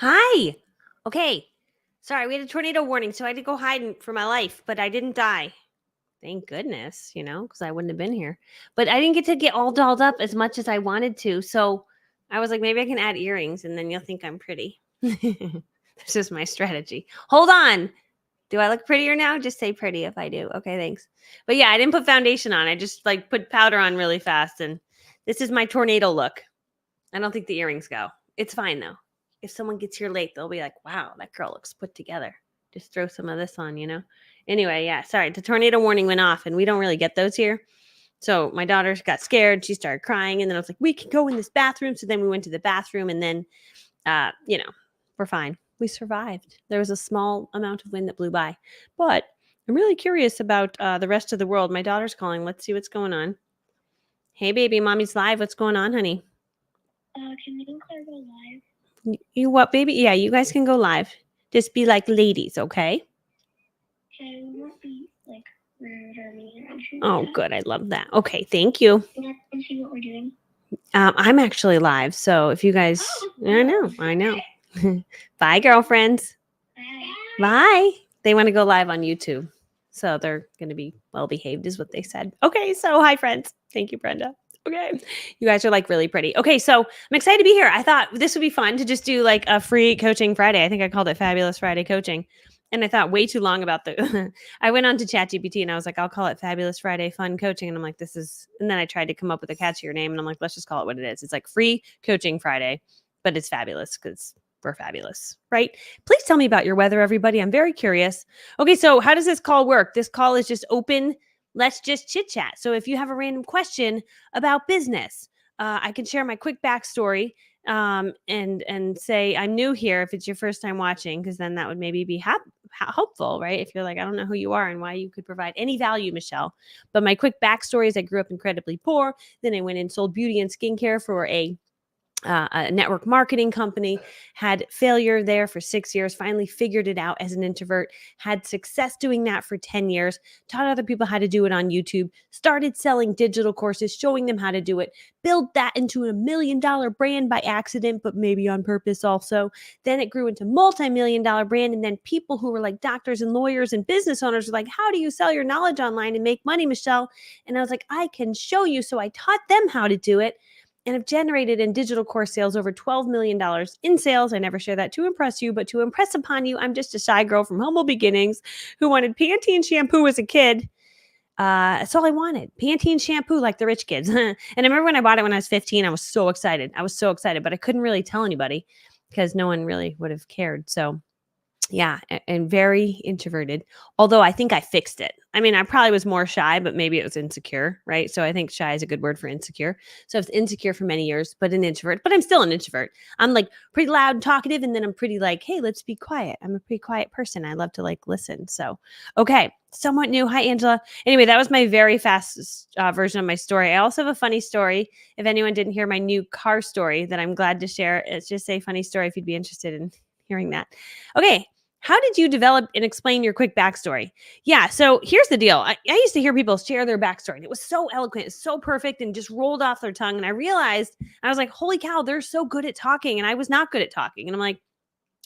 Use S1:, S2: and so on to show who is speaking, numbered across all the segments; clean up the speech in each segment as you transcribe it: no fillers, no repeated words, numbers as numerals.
S1: Hi. Okay. Sorry, we had a tornado warning, so I had to go hide for my life, but I didn't die. Thank goodness, because I wouldn't have been here. But I didn't get to get all dolled up as much as I wanted to. So I was like, maybe I can add earrings and then you'll think I'm pretty. This is my strategy. Hold on. Do I look prettier now? Just say pretty if I do. Okay, thanks. But yeah, I didn't put foundation on. I just put powder on really fast. And this is my tornado look. I don't think the earrings go. It's fine though. If someone gets here late, they'll be like, wow, that girl looks put together. Just throw some of this on. Anyway, yeah, sorry. The tornado warning went off and we don't really get those here. So my daughter got scared. She started crying. And then I was like, we can go in this bathroom. So then we went to the bathroom and then, we're fine. We survived. There was a small amount of wind that blew by. But I'm really curious about the rest of the world. My daughter's calling. Let's see what's going on. Hey, baby, mommy's live. What's going on, honey?
S2: Can me and Claire go live?
S1: You what, baby? Yeah, you guys can go live. Just be like ladies, okay?
S2: Okay, we won't be like rude or mean or anything.
S1: Oh, good. I love that. Okay, thank you.
S2: You want to see what we're doing?
S1: I'm actually live, so if you guys, I know. Bye, girlfriends.
S2: Bye.
S1: Bye. They want to go live on YouTube, so they're going to be well behaved, is what they said. Okay, so hi, friends. Thank you, Brenda. Okay. You guys are like really pretty. Okay. So I'm excited to be here. I thought this would be fun to just do like a free coaching Friday. I think I called it Fabulous Friday Coaching. And I thought way too long about I went on to ChatGPT and I was like, I'll call it Fabulous Friday Fun Coaching. And I'm like, and then I tried to come up with a catchier name and I'm like, let's just call it what it is. It's like free coaching Friday, but it's fabulous because we're fabulous, right? Please tell me about your weather, everybody. I'm very curious. Okay. So how does this call work? This call is just open. Let's just chit chat. So if you have a random question about business, I can share my quick backstory and say I'm new here if it's your first time watching, because then that would maybe be helpful, right? If you're like, I don't know who you are and why you could provide any value, Michelle. But my quick backstory is I grew up incredibly poor. Then I went and sold beauty and skincare for a network marketing company, had failure there for 6 years, finally figured it out as an introvert, had success doing that for 10 years, taught other people how to do it on YouTube, started selling digital courses, showing them how to do it, built that into a $1 million brand by accident, but maybe on purpose also. Then it grew into multi-million-dollar brand. And then people who were like doctors and lawyers and business owners were like, how do you sell your knowledge online and make money, Michelle? And I was like, I can show you. So I taught them how to do it. And have generated in digital course sales over $12 million in sales. I never share that to impress you, but to impress upon you, I'm just a shy girl from humble beginnings who wanted Pantene shampoo as a kid. That's all I wanted. Pantene shampoo like the rich kids. And I remember when I bought it when I was 15, I was so excited. But I couldn't really tell anybody because no one really would have cared. So yeah, and very introverted. Although I think I fixed it. I mean, I probably was more shy, but maybe it was insecure, right? So I think shy is a good word for insecure. So I was insecure for many years, but an introvert. But I'm still an introvert. I'm like pretty loud and talkative, and then I'm pretty like, hey, let's be quiet. I'm a pretty quiet person. I love to like listen. So, okay, somewhat new. Hi, Angela. Anyway, that was my very fast version of my story. I also have a funny story. If anyone didn't hear my new car story that I'm glad to share, it's just a funny story if you'd be interested in hearing that. Okay. How did you develop and explain your quick backstory? Yeah, so here's the deal. I used to hear people share their backstory, and it was so eloquent, it's so perfect, and just rolled off their tongue. And I realized, I was like, holy cow, they're so good at talking, and I was not good at talking. And I'm like,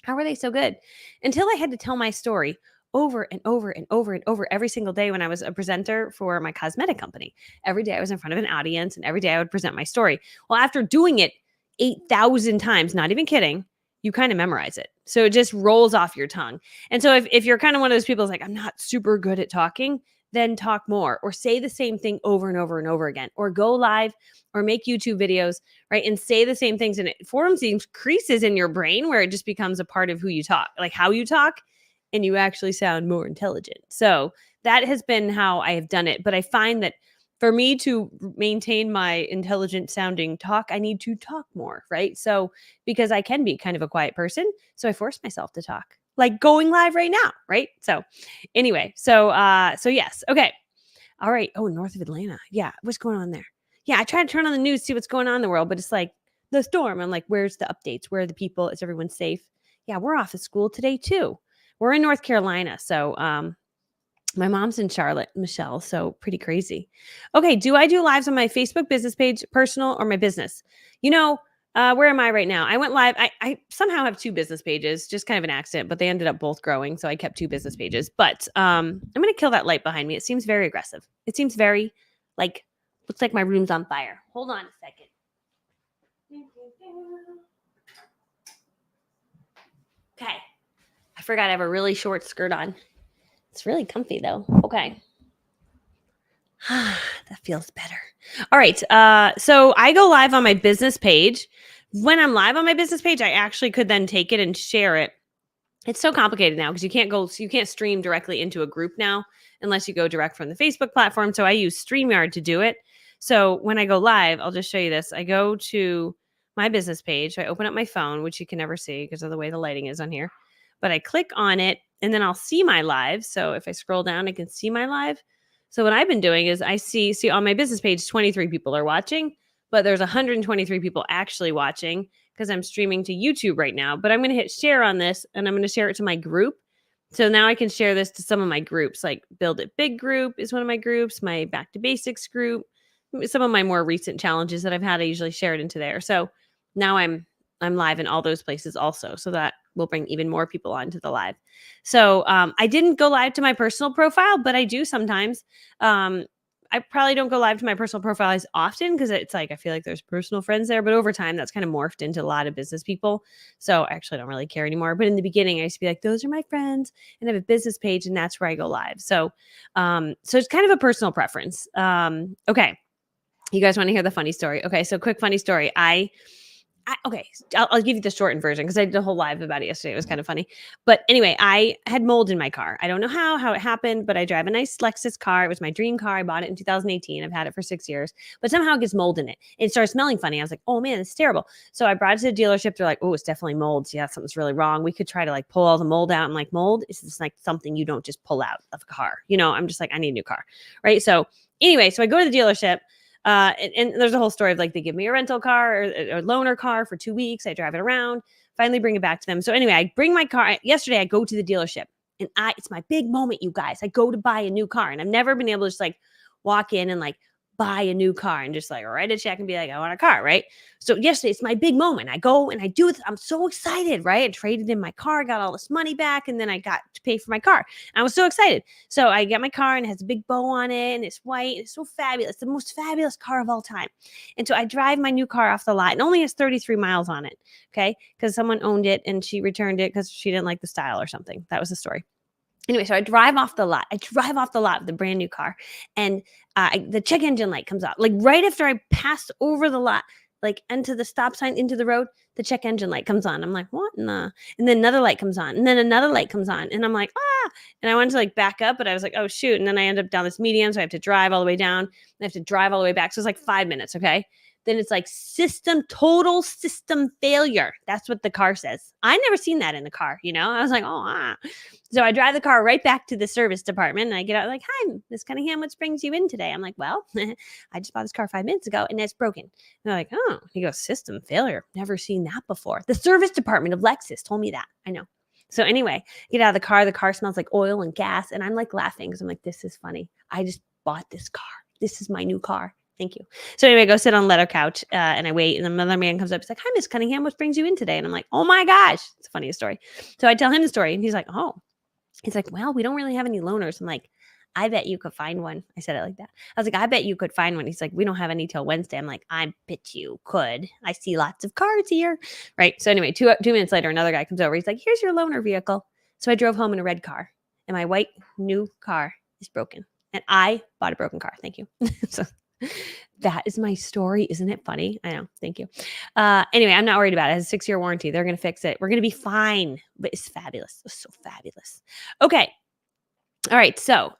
S1: how are they so good? Until I had to tell my story over and over and over and over every single day when I was a presenter for my cosmetic company. Every day I was in front of an audience, and every day I would present my story. Well, after doing it 8,000 times, not even kidding, you kind of memorize it. So it just rolls off your tongue. And so if you're kind of one of those people who's like, I'm not super good at talking, then talk more or say the same thing over and over and over again, or go live or make YouTube videos, right? And say the same things, and it forms these creases in your brain where it just becomes a part of who you talk, like how you talk, and you actually sound more intelligent. So that has been how I have done it. But I find that for me to maintain my intelligent sounding talk, I need to talk more, right? So because I can be kind of a quiet person, so I force myself to talk, like going live right now, right? So anyway, so yes. Okay. All right. Oh, north of Atlanta. Yeah. What's going on there? Yeah. I try to turn on the news, see what's going on in the world, but it's like the storm. I'm like, where's the updates? Where are the people? Is everyone safe? Yeah. We're off of school today too. We're in North Carolina. So, my mom's in Charlotte, Michelle. So pretty crazy. Okay. Do I do lives on my Facebook business page, personal, or my business? Where am I right now? I went live. I somehow have 2 business pages, just kind of an accident, but they ended up both growing, so I kept 2 business pages. But I'm gonna kill that light behind me. It seems very aggressive. It seems very like looks like my room's on fire. Hold on a second. Okay. I forgot I have a really short skirt on. It's really comfy though. Okay. That feels better. All right. So I go live on my business page. When I'm live on my business page, I actually could then take it and share it. It's so complicated now because you can't stream directly into a group now unless you go direct from the Facebook platform. So I use StreamYard to do it. So when I go live, I'll just show you this. I go to my business page. I open up my phone, which you can never see because of the way the lighting is on here. But I click on it and then I'll see my live. So if I scroll down, I can see my live. So what I've been doing is I see on my business page, 23 people are watching, but there's 123 people actually watching because I'm streaming to YouTube right now. But I'm going to hit share on this and I'm going to share it to my group. So now I can share this to some of my groups, like Build It Big group is one of my groups, my Back to Basics group, some of my more recent challenges that I've had. I usually share it into there. So now I'm live in all those places also. So that will bring even more people onto the live. So I didn't go live to my personal profile, but I do sometimes. I probably don't go live to my personal profile as often because it's like I feel like there's personal friends there. But over time, that's kind of morphed into a lot of business people. So I actually don't really care anymore. But in the beginning, I used to be like, those are my friends, and I have a business page, and that's where I go live. So, so it's kind of a personal preference. Okay, you guys want to hear the funny story? Okay, so quick funny story. Okay, I'll give you the shortened version because I did a whole live about it yesterday. It was kind of funny. But anyway, I had mold in my car. I don't know how it happened, but I drive a nice Lexus car. It was my dream car. I bought it in 2018. I've had it for 6 years, but somehow it gets mold in it. It started smelling funny. I was like, oh man, it's terrible. So I brought it to the dealership. They're like, oh, it's definitely mold. So yeah, something's really wrong. We could try to like pull all the mold out. I'm like, mold is just like something you don't just pull out of a car. I'm just like, I need a new car. Right. So anyway, so I go to the dealership. And there's a whole story of like they give me a rental car or loaner car for 2 weeks. I drive it around, finally bring it back to them. So anyway, I bring my car. Yesterday, I go to the dealership and it's my big moment, you guys. I go to buy a new car and I've never been able to just like walk in and like buy a new car and just like write a check and be like, I want a car, right? So yesterday, it's my big moment. I go and I do it. I'm so excited, right? I traded in my car, got all this money back, and then I got to pay for my car. I was so excited. So I get my car and it has a big bow on it and it's white. It's so fabulous. The most fabulous car of all time. And so I drive my new car off the lot and only has 33 miles on it. Okay. Because someone owned it and she returned it because she didn't like the style or something. That was the story. Anyway, so I drive off the lot. With the brand new car, and the check engine light comes on. Like right after I passed over the lot, like into the stop sign, into the road, the check engine light comes on. I'm like, what? Nah. And then another light comes on, and then another light comes on, and I'm like, ah. And I wanted to like back up, but I was like, oh shoot. And then I end up down this median, so I have to drive all the way down. I have to drive all the way back. So it's like 5 minutes. Okay. Then it's like total system failure. That's what the car says. I never seen that in a car, I was like, So I drive the car right back to the service department and I get out like, hi, Miss Cunningham, what brings you in today? I'm like, well, I just bought this car 5 minutes ago and it's broken. And they're like, oh, he goes, system failure. Never seen that before. The service department of Lexus told me that. I know. So anyway, get out of the car smells like oil and gas. And I'm like laughing because I'm like, this is funny. I just bought this car. This is my new car. Thank you. So anyway, I go sit on the leather couch and I wait. And another man comes up. He's like, hi, Miss Cunningham, what brings you in today? And I'm like, oh my gosh. It's the funniest story. So I tell him the story and he's like, oh. He's like, well, we don't really have any loaners. I'm like, I bet you could find one. I said it like that. I was like, I bet you could find one. He's like, we don't have any till Wednesday. I'm like, I bet you could. I see lots of cars here. Right. So anyway, two minutes later, another guy comes over. He's like, here's your loaner vehicle. So I drove home in a red car and my white new car is broken. And I bought a broken car. Thank you. So that is my story. Isn't it funny? I know. Thank you. Anyway, I'm not worried about it. It has a 6-year warranty. They're going to fix it. We're going to be fine. But it's fabulous. It's so fabulous. Okay. All right. So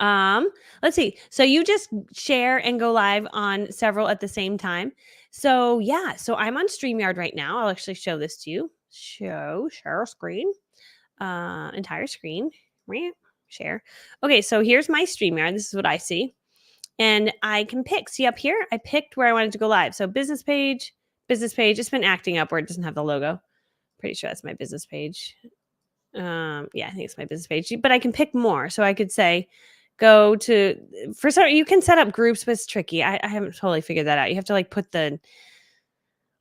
S1: let's see. So you just share and go live on several at the same time. So yeah. So I'm on StreamYard right now. I'll actually show this to you. Share screen. Entire screen. Share. Okay. So here's my StreamYard. This is what I see. And I can pick. See up here, I picked where I wanted to go live. So business page. It's been acting up where it doesn't have the logo. Pretty sure that's my business page. Yeah, I think it's my business page. But I can pick more. So I could say, go to you can set up groups, but it's tricky. I haven't totally figured that out. You have to like put the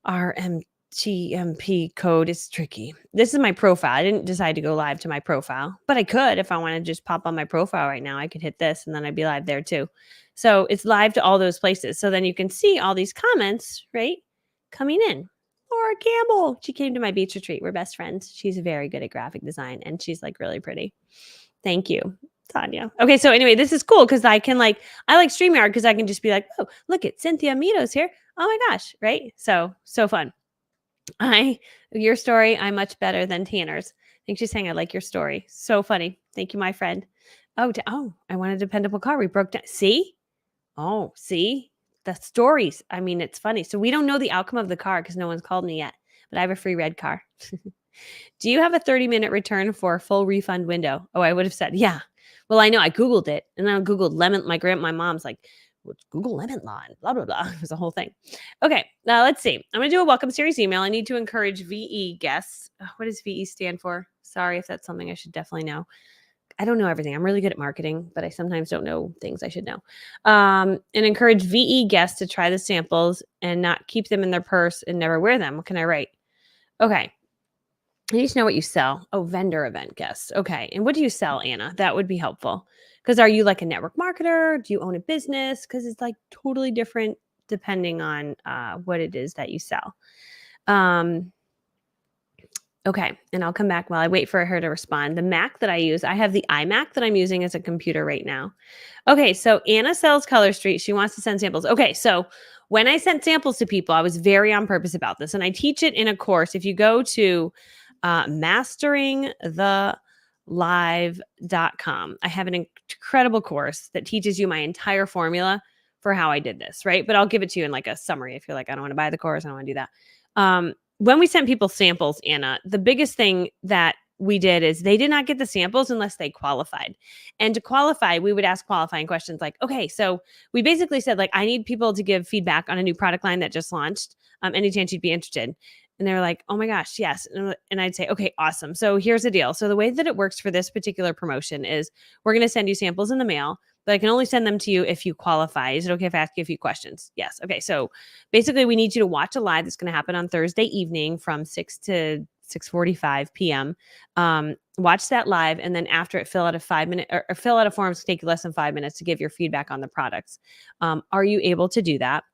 S1: RM TMP code is tricky. This is my profile. I didn't decide to go live to my profile, but I could if I want to just pop on my profile right now. I could hit this and then I'd be live there too. So it's live to all those places. So then you can see all these comments, right? Coming in. Laura Campbell. She came to my beach retreat. We're best friends. She's very good at graphic design and she's like really pretty. Thank you, Tanya. Okay, so anyway, this is cool because I like StreamYard because I can just be like, oh, look at Cynthia Mito's here. Oh my gosh, right? So fun. Your story, I'm much better than Tanner's. I think she's saying I like your story. So funny. Thank you, my friend. Oh, I want a dependable car. We broke down. See? Oh, see? The stories. I mean, it's funny. So we don't know the outcome of the car because no one's called me yet, but I have a free red car. Do you have a 30-minute return for a full refund window? Oh, I would have said, yeah. Well, I know I Googled it and then I Googled lemon. My mom's like, what's Google lemon law and blah, blah, blah. It was a whole thing. Okay, now let's see. I'm going to do a welcome series email. I need to encourage VE guests. What does VE stand for? Sorry if that's something I should definitely know. I don't know everything. I'm really good at marketing, but I sometimes don't know things I should know. And encourage VE guests to try the samples and not keep them in their purse and never wear them. What can I write? Okay. I need to know what you sell. Oh, vendor event guests. Okay. And what do you sell, Anna? That would be helpful. Because are you like a network marketer? Do you own a business? Because it's like totally different depending on what it is that you sell. Okay. And I'll come back while I wait for her to respond. The Mac that I use, I have the iMac that I'm using as a computer right now. Okay. So Anna sells Color Street. She wants to send samples. Okay. So when I sent samples to people, I was very on purpose about this. And I teach it in a course. If you go to masteringthelive.com, I have an incredible course that teaches you my entire formula for how I did this, right? But I'll give it to you in like a summary if you're like, I don't want to buy the course, I don't want to do that. When we sent people samples, Anna, the biggest thing that we did is they did not get the samples unless they qualified. And to qualify, we would ask qualifying questions like, okay, so we basically said, like, I need people to give feedback on a new product line that just launched. Any chance you'd be interested? And they're like, oh my gosh, yes. And I'd say, okay, awesome. So here's the deal. So the way that it works for this particular promotion is we're going to send you samples in the mail, but I can only send them to you if you qualify. Is it okay if I ask you a few questions? Yes. Okay. So basically we need you to watch a live that's going to happen on Thursday evening from 6 to 6:45 p.m. Watch that live. And then after it, fill out a 5-minute or fill out a form. It's going to take you less than 5 minutes to give your feedback on the products. Are you able to do that?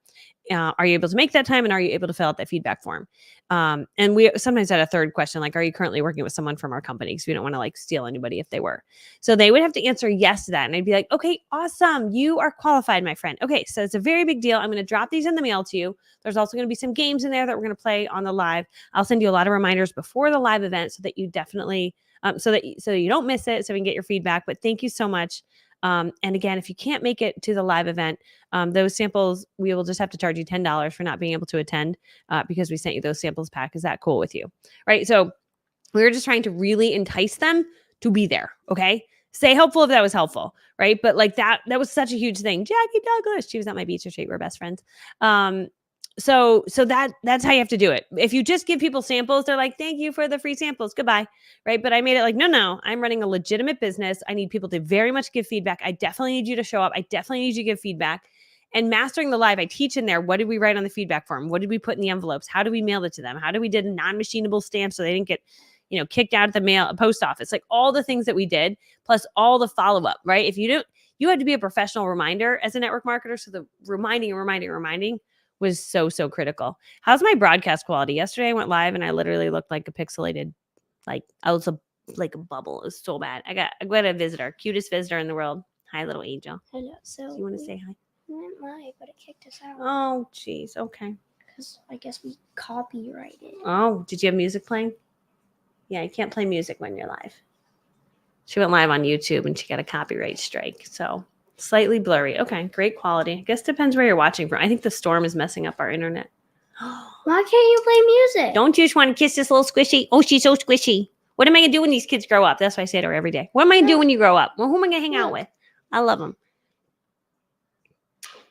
S1: Are you able to make that time? And are you able to fill out that feedback form? And we sometimes had a third question, like, are you currently working with someone from our company? Because we don't want to like steal anybody if they were. So they would have to answer yes to that. And I'd be like, okay, awesome. You are qualified, my friend. Okay, so it's a very big deal. I'm going to drop these in the mail to you. There's also going to be some games in there that we're going to play on the live. I'll send you a lot of reminders before the live event so that you definitely, so you don't miss it, so we can get your feedback. But thank you so much. And again, if you can't make it to the live event, those samples, we will just have to charge you $10 for not being able to attend because we sent you those samples back. Is that cool with you? Right. So we were just trying to really entice them to be there. Okay. Stay helpful if that was helpful. Right. But like that was such a huge thing. Jackie Douglas, she was at my beach retreat. We're best friends. So that's how you have to do it. If you just give people samples, they're like, thank you for the free samples. Goodbye. Right. But I made it like, no, I'm running a legitimate business. I need people to very much give feedback. I definitely need you to show up. I definitely need you to give feedback. And Mastering the Live, I teach in there. What did we write on the feedback form? What did we put in the envelopes? How do we mail it to them? How do we did non-machinable stamps so they didn't get, kicked out of the post office? Like all the things that we did, plus all the follow-up, right? If you don't, you had to be a professional reminder as a network marketer. So the reminding was so critical. How's my broadcast quality? Yesterday I went live and I literally looked like a pixelated, like I was like a bubble. It was so bad. I got a visitor, cutest visitor in the world. Hi, little angel.
S2: Hello. So
S1: do you want to say hi?
S2: We went live, but it kicked us out.
S1: Oh, geez. Okay.
S2: Because I guess we copyrighted.
S1: Oh, did you have music playing? Yeah, you can't play music when you're live. She went live on YouTube and she got a copyright strike. So slightly blurry. Okay, great quality. I guess depends where you're watching from. I think the storm is messing up our internet.
S2: Why can't you play music?
S1: Don't you just want to kiss this little squishy? Oh, she's so squishy. What am I going to do when these kids grow up? That's what I say to her every day. What am I going to do when you grow up? Well, who am I going to hang out with? I love them.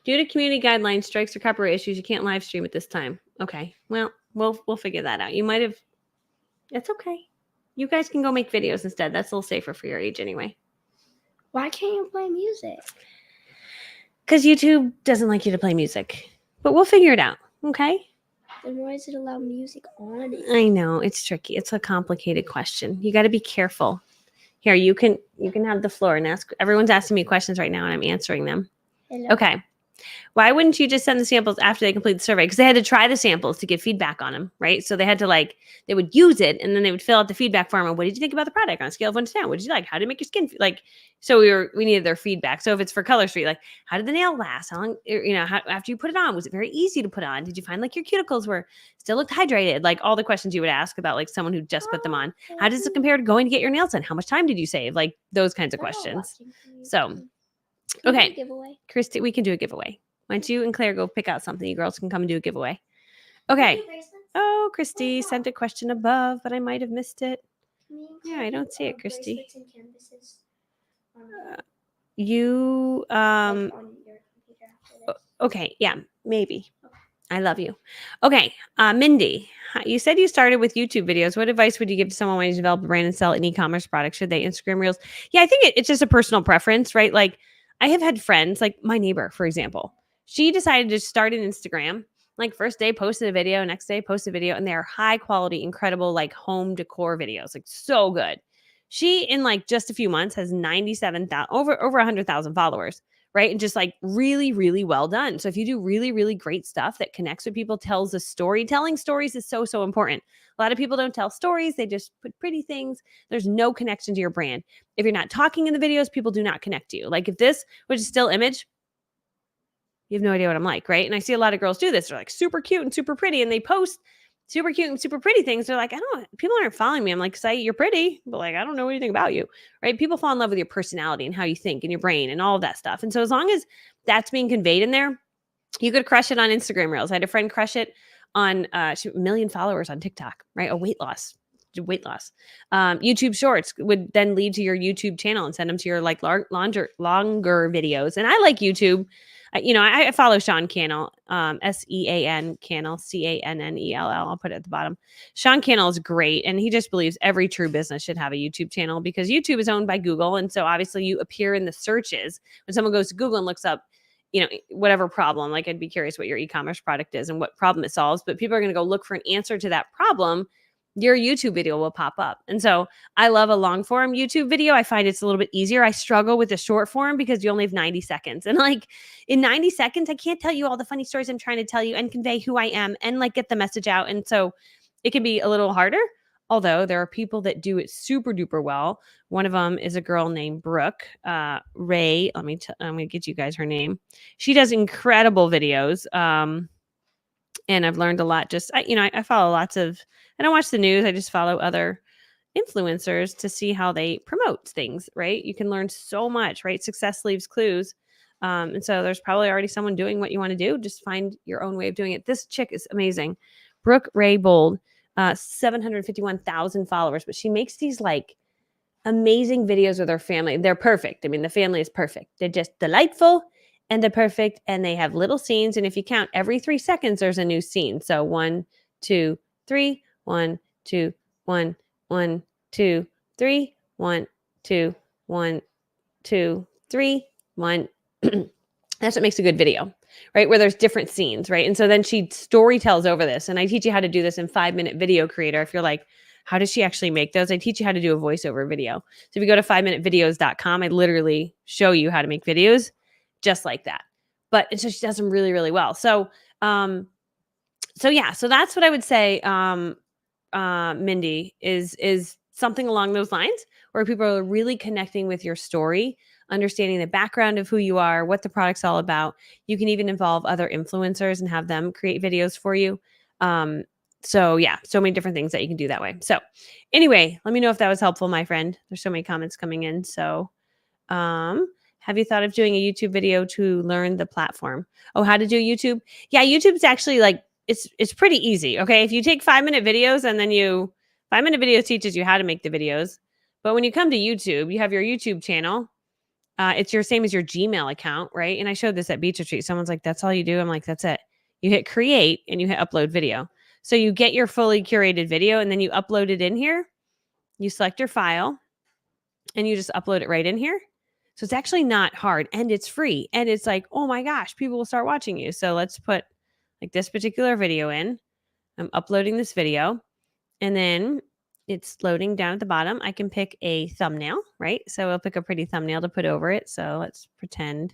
S1: Due to community guidelines, strikes, or copyright issues, you can't live stream at this time. Okay, well, we'll figure that out. You might have. It's okay. You guys can go make videos instead. That's a little safer for your age anyway.
S2: Why can't you play music?
S1: Because YouTube doesn't like you to play music. But we'll figure it out, okay?
S2: Then why does it allow music on it?
S1: I know, it's tricky. It's a complicated question. You got to be careful. Here, you can have the floor and ask. Everyone's asking me questions right now, and I'm answering them.
S2: Hello?
S1: Okay. Why wouldn't you just send the samples after they complete the survey? Because they had to try the samples to give feedback on them, right? So they had to they would use it and then they would fill out the feedback form. And what did you think about the product on a scale of 1 to 10? What did you like? How did it make your skin feel? So we needed their feedback. So if it's for Color Street, how did the nail last? How long, after you put it on, was it very easy to put on? Did you find your cuticles still looked hydrated? All the questions you would ask about someone who just put them on. How does it compare to going to get your nails done? How much time did you save? Those kinds of questions. So, okay. Christy, we can do a giveaway. Why don't you and Claire go pick out something? You girls can come and do a giveaway. Okay. Oh, Christy sent a question above, but I might have missed it. Yeah, I don't see it, Christy. You okay, yeah, maybe. I love you. Okay, Mindy, you said you started with YouTube videos. What advice would you give to someone wanting to develop a brand and sell an e-commerce product? Should they Instagram Reels? Yeah, I think it's just a personal preference, right? I have had friends, my neighbor, for example. She decided to start an Instagram. First day posted a video, next day posted a video, and they're high quality, incredible, home decor videos, so good. She in just a few months has 97,000 over 100,000 followers, right? And just really, really well done. So if you do really, really great stuff that connects with people, tells a story, telling stories is so, so important. A lot of people don't tell stories. They just put pretty things. There's no connection to your brand. If you're not talking in the videos, people do not connect to you. If this was a still image, you have no idea what I'm like, right? And I see a lot of girls do this. They're super cute and super pretty, and they post super cute and super pretty things. They're people aren't following me. I'm say, you're pretty, but I don't know anything about you, right? People fall in love with your personality and how you think and your brain and all of that stuff. And so as long as that's being conveyed in there, you could crush it on Instagram Reels. I had a friend crush it on 1 million followers on TikTok, right? Weight loss. YouTube Shorts would then lead to your YouTube channel and send them to your longer videos. And I like YouTube. I follow Sean Cannell, SEAN Cannell, CANNELL. I'll put it at the bottom. Sean Cannell is great, and he just believes every true business should have a YouTube channel because YouTube is owned by Google, and so obviously you appear in the searches when someone goes to Google and looks up, whatever problem. I'd be curious what your e-commerce product is and what problem it solves, but people are going to go look for an answer to that problem. Your YouTube video will pop up. And so I love a long form YouTube video. I find it's a little bit easier. I struggle with the short form because you only have 90 seconds. And in 90 seconds, I can't tell you all the funny stories I'm trying to tell you and convey who I am and get the message out. And so it can be a little harder, although there are people that do it super duper well. One of them is a girl named Brooke Ray. I'm going to get you guys her name. She does incredible videos. And I've learned a lot. I follow lots of, I don't watch the news. I just follow other influencers to see how they promote things, right? You can learn so much, right? Success leaves clues. And so there's probably already someone doing what you want to do. Just find your own way of doing it. This chick is amazing. Brooke Ray Bold, 751,000 followers, but she makes these amazing videos with her family. They're perfect. I mean, the family is perfect. They're just delightful. And they're perfect, and they have little scenes. And if you count every 3 seconds, there's a new scene. So 1, 2, 3, 1, 2, 1, 1, 2, 3, 1, 2, 1, 2, 3, 1. That's what makes a good video, right? Where there's different scenes, right? And so then she story tells over this. And I teach you how to do this in 5-minute video creator. If you're how does she actually make those? I teach you how to do a voiceover video. So if you go to 5minutevideos.com, I literally show you how to make videos just like that. But so she does them really, really well. So yeah, so that's what I would say, Mindy, is something along those lines where people are really connecting with your story, understanding the background of who you are, what the product's all about. You can even involve other influencers and have them create videos for you. So yeah, so many different things that you can do that way. So anyway, let me know if that was helpful, my friend. There's so many comments coming in. So have you thought of doing a YouTube video to learn the platform? Oh, how to do YouTube? Yeah, YouTube's actually it's pretty easy. Okay. If you take 5-minute videos and then 5-minute videos teaches you how to make the videos. But when you come to YouTube, you have your YouTube channel. It's your same as your Gmail account, right? And I showed this at Beach Retreat. Someone's like, that's all you do? I'm like, that's it. You hit create and you hit upload video. So you get your fully curated video and then you upload it in here. You select your file and you just upload it right in here. So it's actually not hard and it's free. And it's oh my gosh, people will start watching you. So let's put this particular video in. I'm uploading this video, and then it's loading down at the bottom. I can pick a thumbnail, right? So I'll pick a pretty thumbnail to put over it. So let's pretend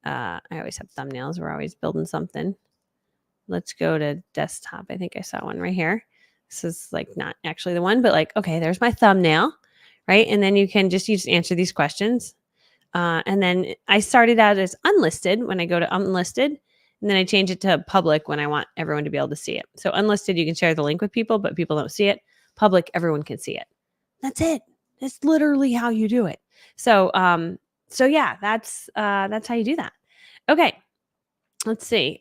S1: I always have thumbnails. We're always building something. Let's go to desktop. I think I saw one right here. This is like not actually the one, but like, okay, there's my thumbnail, right? And then you just answer these questions. And then I started out as unlisted when I go to unlisted, and then I change it to public when I want everyone to be able to see it. So unlisted, you can share the link with people, but people don't see it. Public, everyone can see it. That's it. That's literally how you do it. So, so yeah, that's how you do that. Okay, let's see.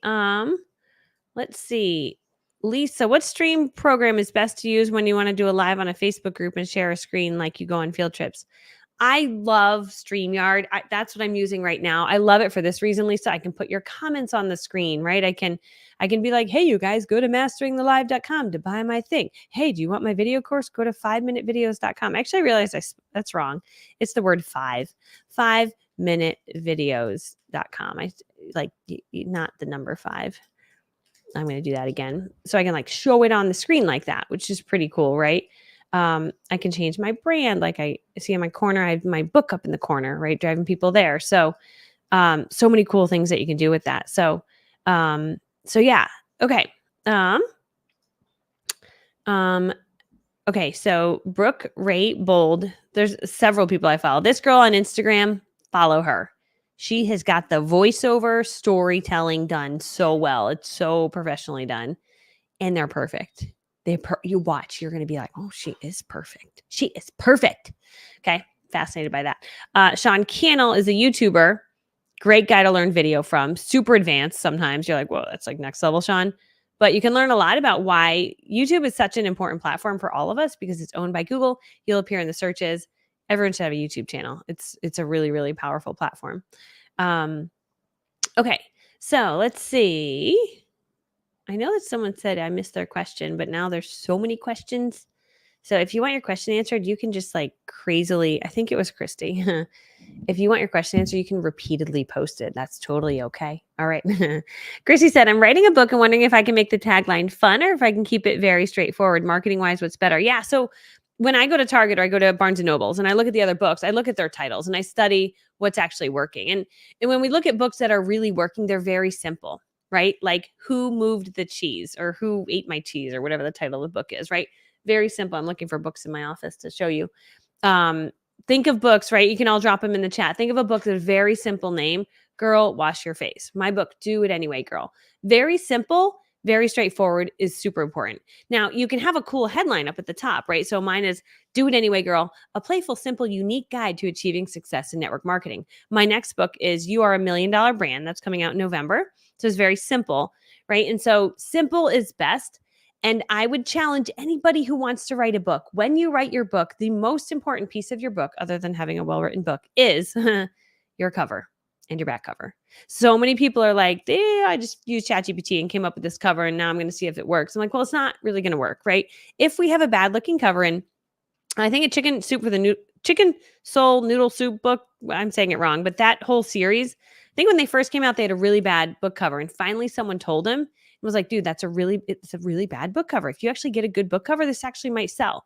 S1: Lisa, what stream program is best to use when you want to do a live on a Facebook group and share a screen like you go on field trips? I love StreamYard. That's what I'm using right now. I love it for this reason, Lisa. I can put your comments on the screen, right? I can be like, hey, you guys, go to masteringthelive.com to buy my thing. Hey, do you want my video course? Go to 5minutevideos.com. Actually, I realized that's wrong. It's the word 5minutevideos.com. I like not the number 5. I'm going to do that again. So I can like show it on the screen like that, which is pretty cool, right? I can change my brand. Like I see in my corner, I have my book up in the corner, right? Driving people there. So, so many cool things that you can do with that. So, so yeah. Okay. Okay. So Brooke Ray Bold, there's several people I follow. This girl on Instagram, follow her. She has got the voiceover storytelling done so well. It's so professionally done, and they're perfect. You watch, you're going to be like, oh, she is perfect. She is perfect. Okay. Fascinated by that. Sean Cannell is a YouTuber. Great guy to learn video from. Super advanced. Sometimes you're like, whoa, that's like next level, Sean. But you can learn a lot about why YouTube is such an important platform for all of us because it's owned by Google. You'll appear in the searches. Everyone should have a YouTube channel. It's a really, really powerful platform. Okay. So let's see. I know that someone said I missed their question, but now there's so many questions. So if you want your question answered, you can just like crazily, I think it was Christy. If you want your question answered, you can repeatedly post it. That's totally okay. All right. Christy said, I'm writing a book and wondering if I can make the tagline fun or if I can keep it very straightforward. Marketing wise, what's better? Yeah. So when I go to Target or I go to Barnes and Nobles and I look at the other books, I look at their titles and I study what's actually working. And when we look at books that are really working, they're very simple, right? Like who moved the cheese or who ate my cheese or whatever the title of the book is, right? Very simple. I'm looking for books in my office to show you. Think of books, right? You can all drop them in the chat. Think of a book that's a very simple name. Girl, Wash Your Face. My book, Do It Anyway, Girl. Very simple, very straightforward is super important. Now, you can have a cool headline up at the top, right? So mine is Do It Anyway, Girl, a playful, simple, unique guide to achieving success in network marketing. My next book is You Are a $1 Million Brand. That's coming out in November. So it's very simple, right? And so simple is best. And I would challenge anybody who wants to write a book. When you write your book, the most important piece of your book, other than having a well-written book, is your cover and your back cover. So many people are like, I just used ChatGPT and came up with this cover, and now I'm going to see if it works. I'm like, well, it's not really going to work, right? If we have a bad-looking cover, and I think a chicken soup for the chicken soul noodle soup book, I'm saying it wrong, but that whole series, I think when they first came out, they had a really bad book cover, and finally someone told him, was like, dude, it's a really bad book cover. If you actually get a good book cover, this actually might sell.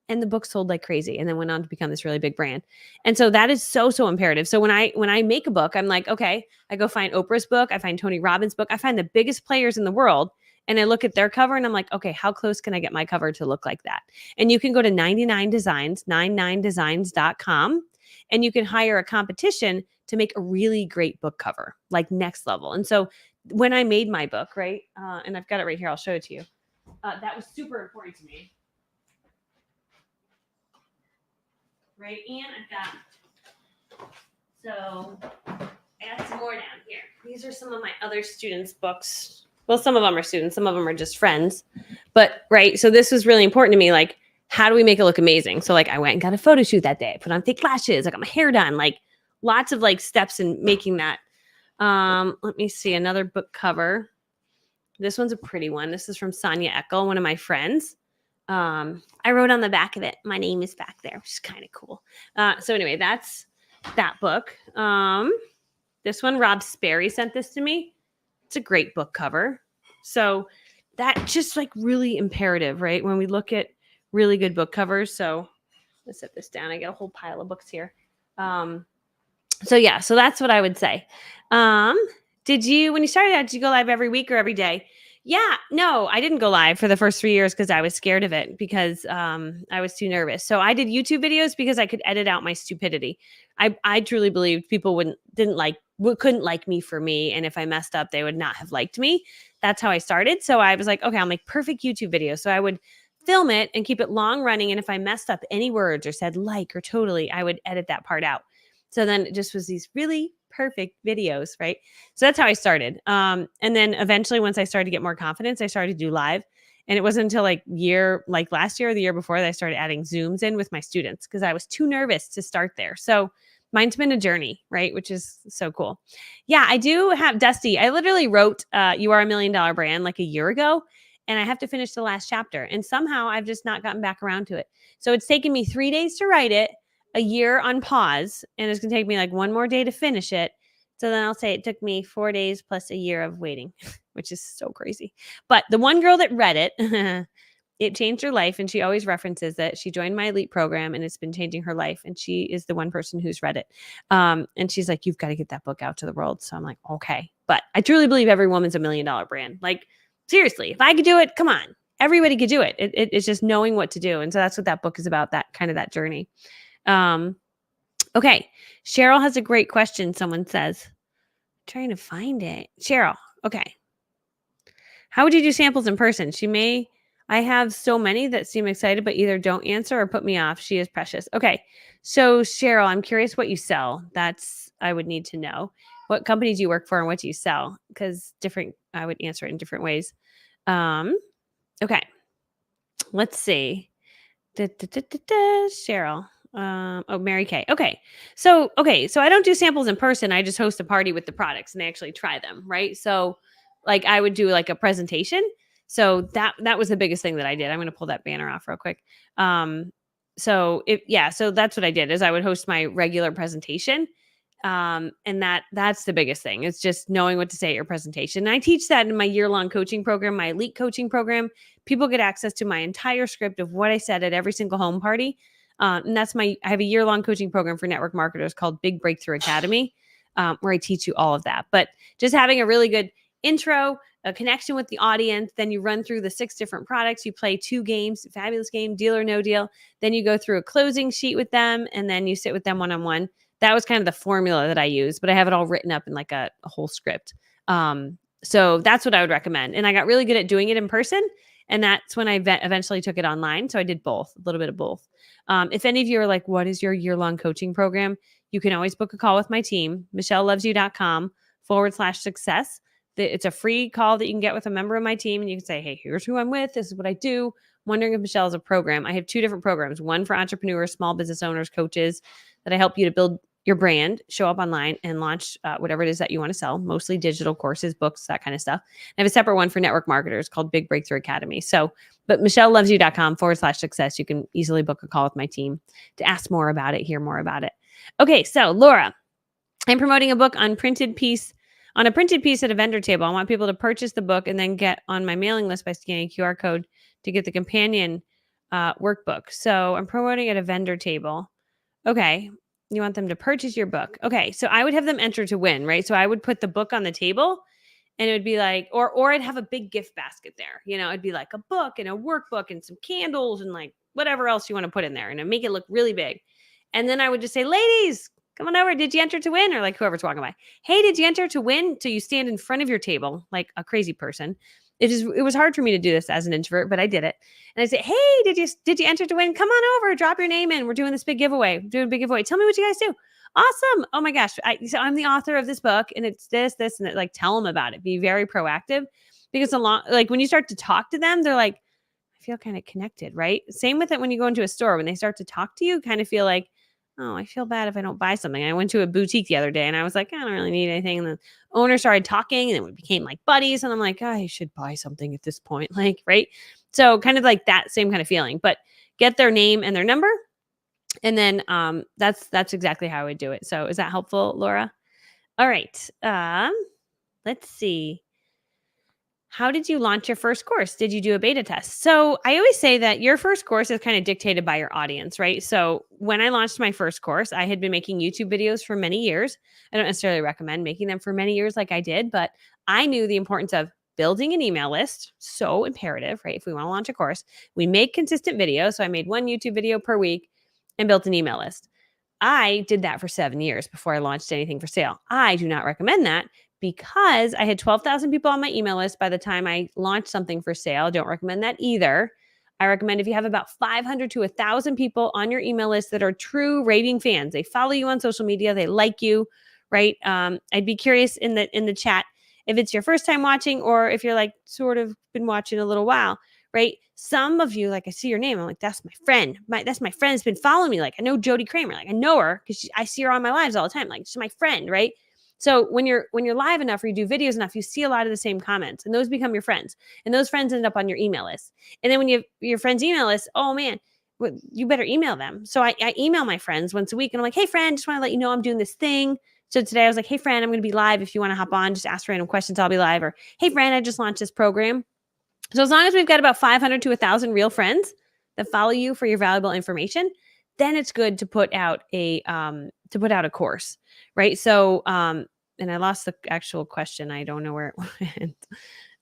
S1: And the book sold like crazy and then went on to become this really big brand. And so that is so, so imperative. So when I make a book, I'm like, okay, I go find Oprah's book. I find Tony Robbins' book. I find the biggest players in the world. And I look at their cover and I'm like, okay, how close can I get my cover to look like that? And you can go to 99 Designs, 99designs.com, and you can hire a competition to make a really great book cover, like next level. And so when I made my book, right, and I've got it right here, I'll show it to you. That was super important to me, right? And I've got, so I got some more down here. These are some of my other students' books. Well, some of them are students, some of them are just friends. But, right, so this was really important to me, like, how do we make it look amazing? So, like, I went and got a photo shoot that day. I put on fake lashes. I got my hair done. Like, lots of, like, steps in making that. Let me see another book cover. This one's a pretty one. This is from Sonia Eckel, one of my friends. I wrote on the back of it, my name is back there, which is kind of cool. So anyway, that's that book. This one, Rob Sperry sent this to me. It's a great book cover. So That's just like really imperative, right? When we look at really good book covers. So let's set this down. I got a whole pile of books here. So yeah, so that's what I would say. Did you, when you started out, did you go live every week or every day? Yeah, no, I didn't go live for the first 3 years because I was scared of it because I was too nervous. So I did YouTube videos because I could edit out my stupidity. I truly believed people couldn't like me for me, and if I messed up, they would not have liked me. That's how I started. So I was like, okay, I'll make perfect YouTube videos. So I would film it and keep it long running, and if I messed up any words or said like or totally, I would edit that part out. So then it just was these really perfect videos, right? So that's how I started. And then eventually, once I started to get more confidence, I started to do live. And it wasn't until like last year or the year before, that I started adding Zooms in with my students because I was too nervous to start there. So mine's been a journey, right? Which is so cool. Yeah, I do have Dusty. I literally wrote You Are a $1 Million Brand like a year ago, and I have to finish the last chapter. And somehow I've just not gotten back around to it. So it's taken me 3 days to write it, a year on pause, and it's going to take me like one more day to finish it. So then I'll say it took me 4 days plus a year of waiting, which is so crazy. But the one girl that read it, it changed her life. And she always references it. She joined my elite program and it's been changing her life. And she is the one person who's read it. And she's like, you've got to get that book out to the world. So I'm like, okay. But I truly believe every woman's $1 million brand. Like, seriously, if I could do it, come on. Everybody could do it. It's just knowing what to do. And so that's what that book is about, that kind of that journey. Okay. Cheryl has a great question. Someone says, I'm trying to find it. Cheryl. Okay. How would you do samples in person? I have so many that seem excited, but either don't answer or put me off. She is precious. Okay. So Cheryl, I'm curious what you sell. I would need to know. What company do you work for and what do you sell? Because I would answer it in different ways. Okay. Let's see. Cheryl. Mary Kay. Okay. So I don't do samples in person. I just host a party with the products and they actually try them. Right. So like I would do like a presentation. So that was the biggest thing that I did. I'm going to pull that banner off real quick. So that's what I did is I would host my regular presentation. And that's the biggest thing. It's just knowing what to say at your presentation. And I teach that in my year-long coaching program, my elite coaching program. People get access to my entire script of what I said at every single home party. And I have a year-long coaching program for network marketers called Big Breakthrough Academy, where I teach you all of that. But just having a really good intro, a connection with the audience, then you run through the 6 different products. You play 2 games, fabulous game, deal or no deal. Then you go through a closing sheet with them, and then you sit with them one-on-one. That was kind of the formula that I use, but I have it all written up in like a whole script. So that's what I would recommend. And I got really good at doing it in person. And that's when I eventually took it online. So I did both, a little bit of both. If any of you are like, what is your year-long coaching program? You can always book a call with my team, michellelovesyou.com/success. It's a free call that you can get with a member of my team. And you can say, hey, here's who I'm with. This is what I do. Wondering if Michelle has a program. I have 2 different programs, one for entrepreneurs, small business owners, coaches, that I help you to build your brand, show up online and launch whatever it is that you want to sell, mostly digital courses, books, that kind of stuff. I have a separate one for network marketers called Big Breakthrough Academy. So, but michellelovesyou.com/success, you can easily book a call with my team to ask more about it, hear more about it. Okay. So Laura, I'm promoting a book on a printed piece at a vendor table. I want people to purchase the book and then get on my mailing list by scanning a QR code to get the companion workbook. So I'm promoting at a vendor table. Okay. You want them to purchase your book. Okay. So I would have them enter to win, right? So I would put the book on the table and it would be like, or I'd have a big gift basket there. It'd be like a book and a workbook and some candles and like whatever else you want to put in there and make it look really big. And then I would just say, ladies, come on over. Did you enter to win? Or like whoever's walking by. Hey, did you enter to win? So you stand in front of your table like a crazy person. It was hard for me to do this as an introvert, but I did it. And I say, hey, did you enter to win? Come on over, drop your name in. We're doing this big giveaway. We're doing a big giveaway. Tell me what you guys do. Awesome. Oh my gosh. So I'm the author of this book and it's this, and like tell them about it. Be very proactive because like when you start to talk to them, they're like, I feel kind of connected, right? Same with it when you go into a store, when they start to talk to you, kind of feel like, oh, I feel bad if I don't buy something. I went to a boutique the other day and I was like, I don't really need anything. And the owner started talking and then we became like buddies. And I'm like, oh, I should buy something at this point. Like, right. So kind of like that same kind of feeling, but get their name and their number. And then that's exactly how I would do it. So is that helpful, Laura? All right. Let's see. How did you launch your first course? Did you do a beta test? So I always say that your first course is kind of dictated by your audience, right? So when I launched my first course, I had been making YouTube videos for many years. I don't necessarily recommend making them for many years like I did, but I knew the importance of building an email list. So imperative, right? If we want to launch a course, we make consistent videos. So I made one YouTube video per week and built an email list. I did that for 7 years before I launched anything for sale. I do not recommend that because I had 12,000 people on my email list by the time I launched something for sale. Don't recommend that either. I recommend if you have about 500 to 1,000 people on your email list that are true raving fans, they follow you on social media, they like you, right? I'd be curious in the chat if it's your first time watching or if you're like sort of been watching a little while, right? Some of you, like I see your name, I'm like, that's my friend. That's my friend has been following me. Like I know Jody Kramer, like I know her because I see her on my lives all the time. Like she's my friend, right? So when you're live enough or you do videos enough, you see a lot of the same comments and those become your friends. And those friends end up on your email list. And then when you have your friends' email list, oh man, you better email them. So I email my friends once a week and I'm like, hey friend, just want to let you know I'm doing this thing. So today I was like, hey friend, I'm going to be live. If you want to hop on, just ask random questions. I'll be live. Or hey friend, I just launched this program. So as long as we've got about 500 to 1,000 real friends that follow you for your valuable information, then it's good to put out a course, right? So and I lost the actual question. I don't know where it went.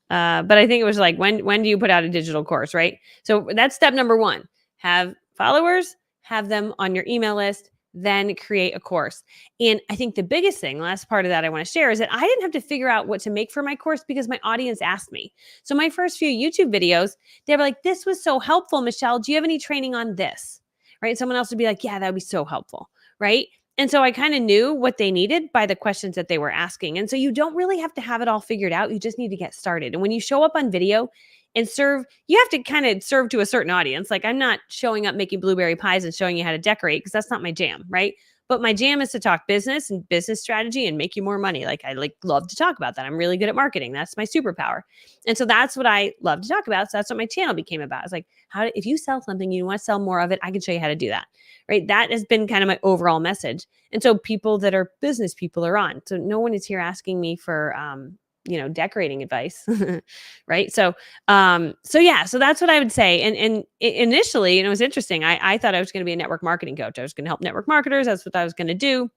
S1: But I think it was like when do you put out a digital course, right? So that's step number 1. Have followers, have them on your email list, then create a course. And I think the biggest thing, last part of that I want to share is that I didn't have to figure out what to make for my course because my audience asked me. So my first few YouTube videos, they were like, this was so helpful, Michelle. Do you have any training on this? Right? Someone else would be like, yeah, that would be so helpful. Right? And so I kind of knew what they needed by the questions that they were asking. And so you don't really have to have it all figured out. You just need to get started. And when you show up on video and serve, you have to kind of serve to a certain audience. Like I'm not showing up making blueberry pies and showing you how to decorate because that's not my jam, right? But my jam is to talk business and business strategy and make you more money. Like I love to talk about that. I'm really good at marketing. That's my superpower. And so that's what I love to talk about. So that's what my channel became about. It's like if you sell something, you want to sell more of it, I can show you how to do that. Right? That has been kind of my overall message. And so people that are business people are on. So no one is here asking me for decorating advice. Right. So yeah, so that's what I would say. And initially, and it was interesting, I thought I was going to be a network marketing coach. I was going to help network marketers. That's what I was going to do.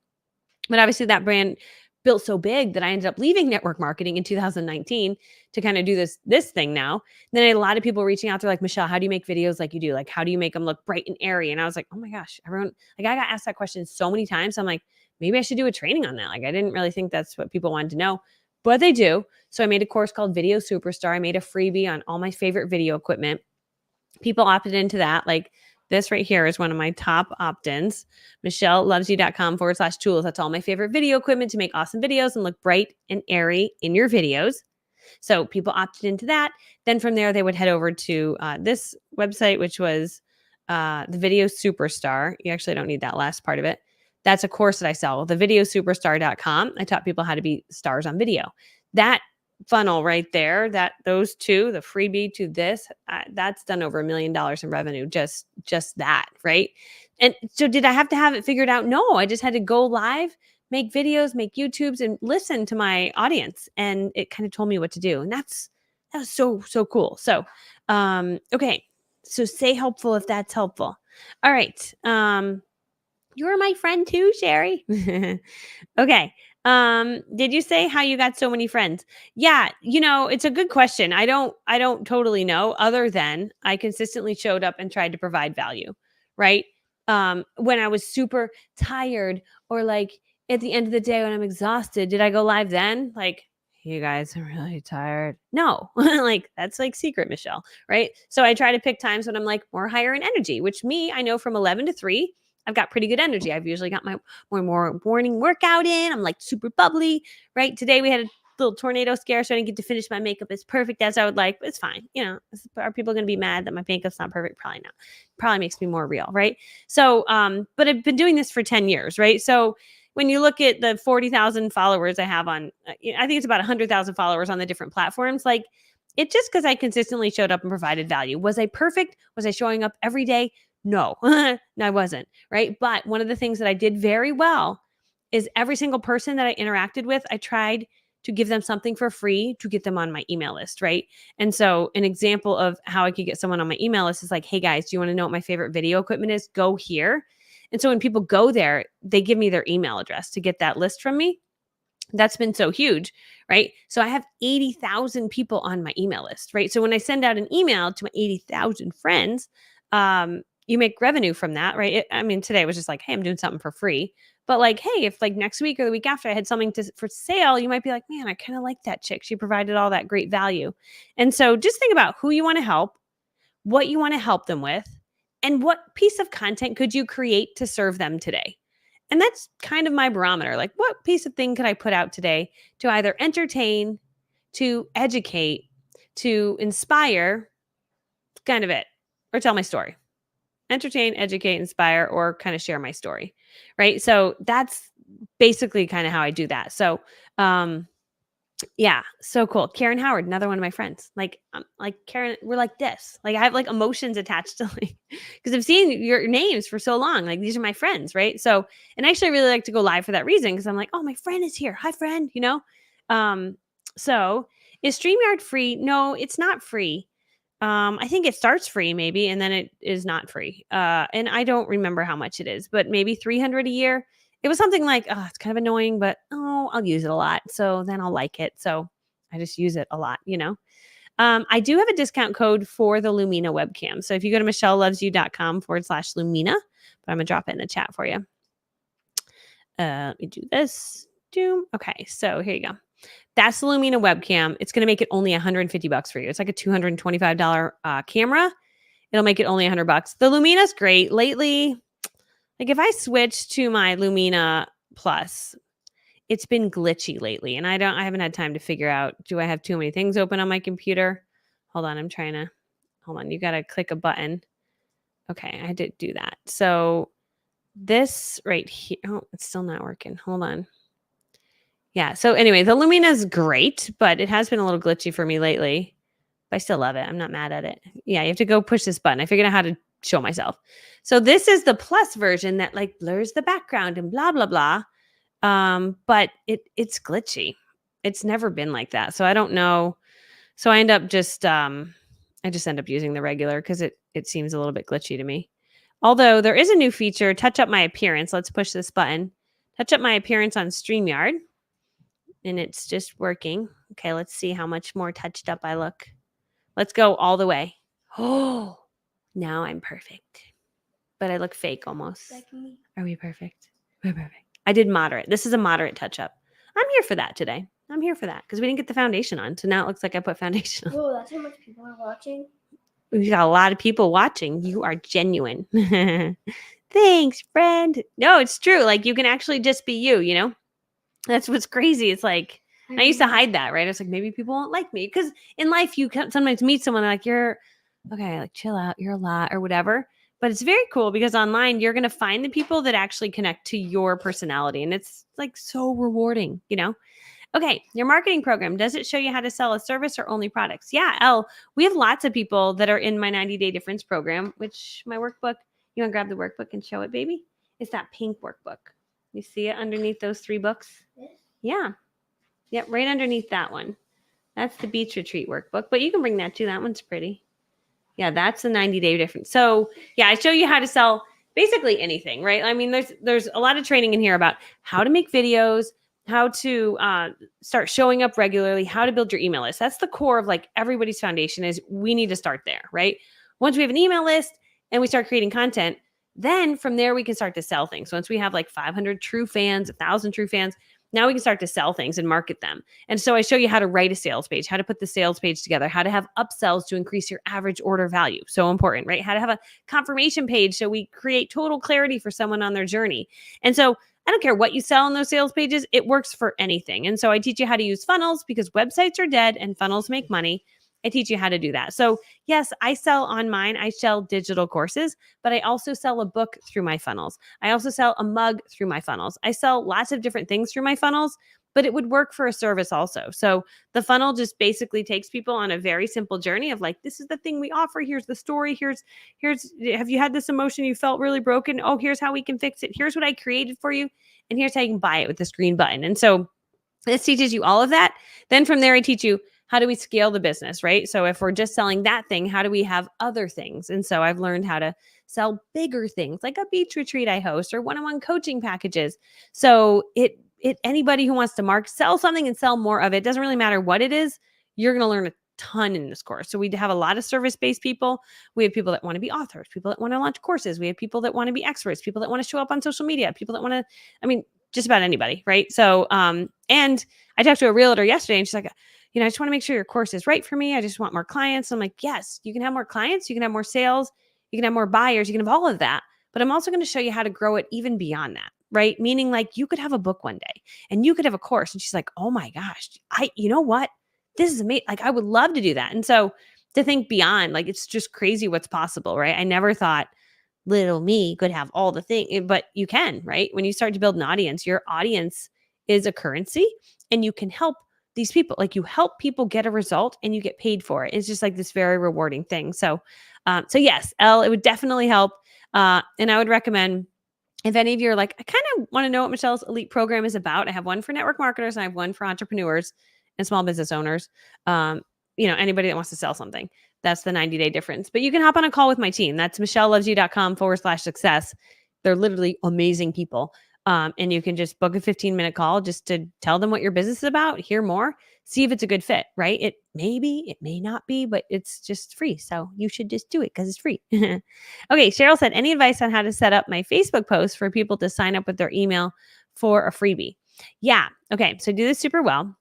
S1: But obviously that brand built so big that I ended up leaving network marketing in 2019 to kind of do this thing now. And then I had a lot of people reaching out. They're like, Michelle, how do you make videos like you do? Like, how do you make them look bright and airy? And I was like, oh my gosh, everyone, like I got asked that question so many times. I'm like, maybe I should do a training on that. Like I didn't really think that's what people wanted to know, but they do. So I made a course called Video Superstar. I made a freebie on all my favorite video equipment. People opted into that. Like this right here is one of my top opt-ins, michellelovesyou.com/tools. That's all my favorite video equipment to make awesome videos and look bright and airy in your videos. So people opted into that. Then from there, they would head over to this website, which was the Video Superstar. You actually don't need that last part of it. That's a course that I sell, thevideosuperstar.com. I taught people how to be stars on video. That funnel right there, those two, the freebie to this, that's done over $1 million in revenue, just that, right? And so did I have to have it figured out? No, I just had to go live, make videos, make YouTubes, and listen to my audience. And it kind of told me what to do. And that was so cool. So, okay. So stay helpful if that's helpful. All right. You're my friend too, Sherry. Okay. Did you say how you got so many friends? Yeah, it's a good question. I don't totally know, other than I consistently showed up and tried to provide value, right? When I was super tired or like at the end of the day when I'm exhausted, did I go live then? Like, you guys are really tired. No, like that's like secret, Michelle, right? So I try to pick times when I'm like more higher in energy, which I know from 11 to 3, I've got pretty good energy. I've usually got my more morning workout in. I'm like super bubbly, right? Today we had a little tornado scare, so I didn't get to finish my makeup as perfect as I would like, but it's fine. Are people going to be mad that my makeup's not perfect? Probably not. Probably makes me more real, right? So, but I've been doing this for 10 years, right? So when you look at the 40,000 followers I have on, I think it's about 100,000 followers on the different platforms, like it's just because I consistently showed up and provided value. Was I perfect? Was I showing up every day? No, no, I wasn't, right? But one of the things that I did very well is every single person that I interacted with, I tried to give them something for free to get them on my email list, right? And so an example of how I could get someone on my email list is like, hey guys, do you want to know what my favorite video equipment is? Go here. And so when people go there, they give me their email address to get that list from me. That's been so huge, right? So I have 80,000 people on my email list, right? So when I send out an email to my 80,000 friends, you make revenue from that, right? I mean, today was just like, hey, I'm doing something for free. But like, hey, if like next week or the week after I had something for sale, you might be like, man, I kind of like that chick. She provided all that great value. And so just think about who you want to help, what you want to help them with, and what piece of content could you create to serve them today. And that's kind of my barometer. Like, what piece of thing could I put out today to either entertain, to educate, to inspire, kind of it, or tell my story. Entertain, educate, inspire, or kind of share my story, right? So that's basically kind of how I do that. So, yeah, so cool. Karen Howard, another one of my friends. Like Karen, we're like this. Like I have like emotions attached to like because I've seen your names for so long. Like these are my friends, right? So, and actually I really like to go live for that reason because I'm like, oh, my friend is here. Hi, friend. You know. So is StreamYard free? No, it's not free. I think it starts free maybe, and then it is not free. And I don't remember how much it is, but maybe 300 a year. It was something like, oh, it's kind of annoying, but I'll use it a lot. So then I'll like it. So I just use it a lot, you know. I do have a discount code for the Lumina webcam. So if you go to michellelovesyou.com/Lumina, but I'm going to drop it in the chat for you. Let me do this. Okay, so here you go. That's the Lumina webcam. It's going to make it only $150 for you. It's like a $225 camera. It'll make it only $100. The Lumina's great. Lately, like if I switch to my Lumina Plus, it's been glitchy lately, and I haven't had time to figure out, do I have too many things open on my computer? Hold on, hold on. You got to click a button. Okay, I did do that. So this right here, oh, it's still not working. Hold on. Yeah. So anyway, the Lumina's great, but it has been a little glitchy for me lately. But I still love it. I'm not mad at it. Yeah, you have to go push this button. I figured out how to show myself. So this is the plus version that like blurs the background and blah blah blah. But it's glitchy. It's never been like that. So I don't know. So I end up just I just end up using the regular because it seems a little bit glitchy to me. Although there is a new feature, touch up my appearance. Let's push this button. Touch up my appearance on StreamYard. And it's just working. Okay, let's see how much more touched up I look. Let's go all the way. Oh, now I'm perfect. But I look fake almost.
S2: Like me.
S1: Are we perfect? We're perfect. I did moderate. This is a moderate touch up. I'm here for that today. I'm here for that because we didn't get the foundation on. So now it looks like I put foundation on.
S2: Whoa, that's how much people are watching.
S1: We've got a lot of people watching. You are genuine. Thanks, friend. No, it's true. Like you can actually just be you, you know? That's what's crazy. It's like, I used to hide that, right? It's like, maybe people won't like me. Because in life, you can sometimes meet someone like, you're, okay, like chill out, you're a lot or whatever. But it's very cool because online, you're going to find the people that actually connect to your personality. And it's like so rewarding, you know? Okay, your marketing program, does it show you how to sell a service or only products? Yeah, Elle, we have lots of people that are in my 90-day difference program, which my workbook, you want to grab the workbook and show it, baby? It's that pink workbook. You see it underneath those 3 books?
S2: This?
S1: Yeah. Yep, right underneath that one. That's the beach retreat workbook, but you can bring that too. That one's pretty. Yeah, that's the 90-day difference. So yeah, I show you how to sell basically anything, right? I mean, there's a lot of training in here about how to make videos, how to start showing up regularly, how to build your email list. That's the core of like everybody's foundation is we need to start there, right? Once we have an email list and we start creating content, then from there we can start to sell things. Once we have like 500 true fans, 1,000 true fans, now we can start to sell things and market them. And so I show you how to write a sales page, how to put the sales page together, how to have upsells to increase your average order value. So important, right? How to have a confirmation page so we create total clarity for someone on their journey. And so I don't care what you sell on those sales pages, it works for anything. And so I teach you how to use funnels because websites are dead and funnels make money. I teach you how to do that. So yes, I sell on mine. I sell digital courses, but I also sell a book through my funnels. I also sell a mug through my funnels. I sell lots of different things through my funnels, but it would work for a service also. So the funnel just basically takes people on a very simple journey of like, this is the thing we offer. Here's the story. Here's, have you had this emotion? You felt really broken. Oh, here's how we can fix it. Here's what I created for you. And here's how you can buy it with this green button. And so This teaches you all of that. Then from there, I teach you how do we scale the business, right? So if we're just selling that thing, how do we have other things? And so I've learned how to sell bigger things like a beach retreat I host or one-on-one coaching packages. So anybody who wants to sell something and sell more of it, doesn't really matter what it is, you're going to learn a ton in this course. So we have a lot of service-based people. We have people that want to be authors, people that want to launch courses. We have people that want to be experts, people that want to show up on social media, people that want to, just about anybody, right? So, and I talked to a realtor yesterday and she's like, I just want to make sure your course is right for me. I just want more clients. I'm like, yes, you can have more clients. You can have more sales. You can have more buyers. You can have all of that. But I'm also going to show you how to grow it even beyond that, right? Meaning like you could have a book one day and you could have a course. And she's like, oh my gosh, you know what? This is amazing. Like I would love to do that. And so to think beyond, like, it's just crazy what's possible, right? I never thought little me could have all the things, but you can, right? When you start to build an audience, your audience is a currency and you can help these people. Like you help people get a result and you get paid for it. It's just like this very rewarding thing. So yes, Elle, it would definitely help. And I would recommend, if any of you are like, I kind of want to know what Michelle's elite program is about. I have one for network marketers and I have one for entrepreneurs and small business owners. Anybody that wants to sell something. That's the 90-day difference. But you can hop on a call with my team. That's michellelovesyou.com/success. They're literally amazing people. And you can just book a 15-minute call just to tell them what your business is about, hear more, see if it's a good fit, right? It may be, it may not be, but it's just free. So you should just do it because it's free. Okay, Cheryl said, any advice on how to set up my Facebook post for people to sign up with their email for a freebie? Yeah. Okay, so do this super well.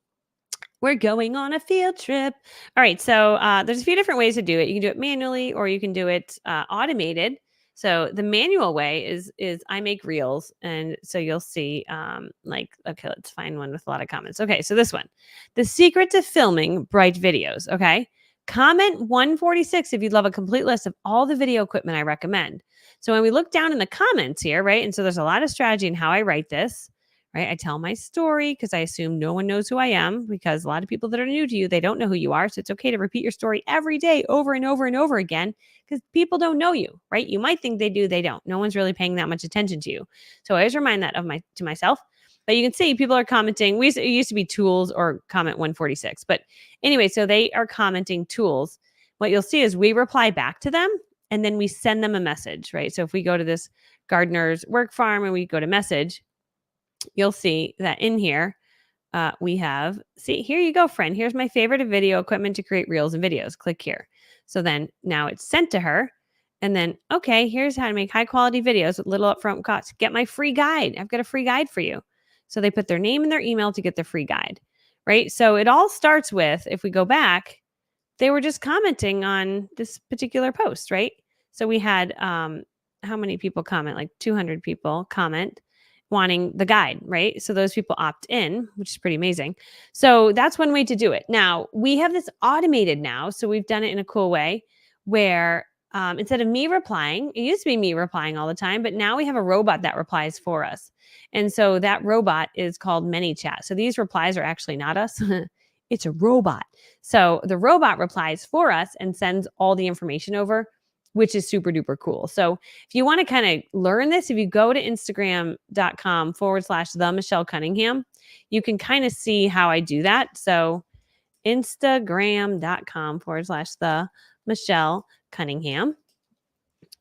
S1: We're going on a field trip. All right. So there's a few different ways to do it. You can do it manually or you can do it automated. So the manual way is I make reels. And so you'll see okay, let's find one with a lot of comments. Okay. So this one, the secret to filming bright videos. Okay. Comment 146 if you'd love a complete list of all the video equipment I recommend. So when we look down in the comments here, right? And so there's a lot of strategy in how I write this. Right? I tell my story because I assume no one knows who I am, because a lot of people that are new to you, they don't know who you are. So it's okay to repeat your story every day over and over and over again because people don't know you, right? You might think they do, they don't. No one's really paying that much attention to you. So I always remind that to myself. But you can see people are commenting. It used to be tools or comment 146. But anyway, so they are commenting tools. What you'll see is we reply back to them and then we send them a message, right? So if we go to this gardener's work farm and we go to message, you'll see that in here, we have, here you go, friend. Here's my favorite video equipment to create reels and videos. Click here. So then now it's sent to her. And then, okay, here's how to make high quality videos with little upfront costs. Get my free guide. I've got a free guide for you. So they put their name and their email to get the free guide, right? So it all starts with, if we go back, they were just commenting on this particular post, right? So we had, how many people comment? Like 200 people comment wanting the guide, right? So those people opt in, which is pretty amazing. So that's one way to do it. Now, we have this automated now. So we've done it in a cool way where instead of me replying, it used to be me replying all the time, but now we have a robot that replies for us. And so that robot is called ManyChat. So these replies are actually not us. It's a robot. So the robot replies for us and sends all the information over, which is super duper cool. So if you want to kind of learn this, if you go to Instagram.com/the Michelle Cunningham, you can kind of see how I do that. So Instagram.com/the Michelle Cunningham.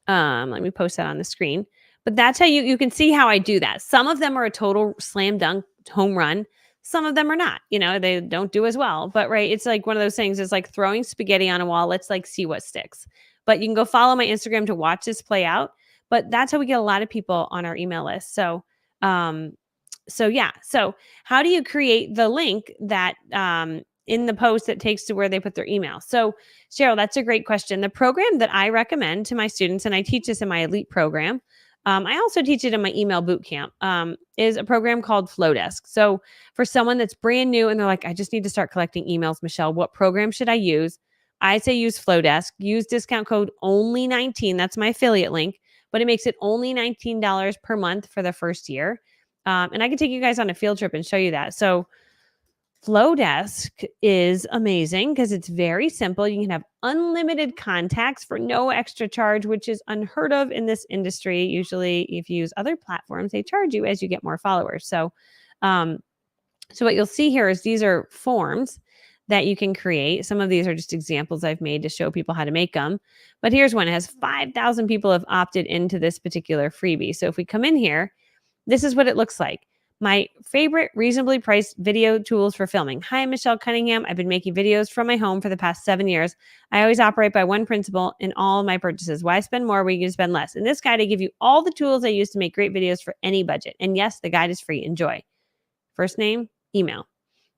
S1: Let me post that on the screen. But that's how you can see how I do that. Some of them are a total slam dunk home run. Some of them are not, they don't do as well. But right, it's like one of those things. It's like throwing spaghetti on a wall. Let's see what sticks. But you can go follow my Instagram to watch this play out. But that's how we get a lot of people on our email list. So yeah. So how do you create the link that in the post that takes to where they put their email? So Cheryl, that's a great question. The program that I recommend to my students, and I teach this in my elite program, I also teach it in my email boot camp, is a program called Flowdesk. So for someone that's brand new and they're like, I just need to start collecting emails, Michelle, what program should I use? I say use Flowdesk. Use discount code only 19. That's my affiliate link, but it makes it only $19 per month for the first year. And I can take you guys on a field trip and show you that. So Flowdesk is amazing because it's very simple. You can have unlimited contacts for no extra charge, which is unheard of in this industry. Usually, if you use other platforms, they charge you as you get more followers. So So what you'll see here is these are forms that you can create. Some of these are just examples I've made to show people how to make them. But here's one. It has 5,000 people have opted into this particular freebie. So if we come in here, this is what it looks like. My favorite reasonably priced video tools for filming. Hi, I'm Michelle Cunningham. I've been making videos from my home for the past 7 years. I always operate by one principle in all of my purchases. Why spend more when you can spend less? In this guide, I give you all the tools I use to make great videos for any budget. And yes, the guide is free. Enjoy. First name, email.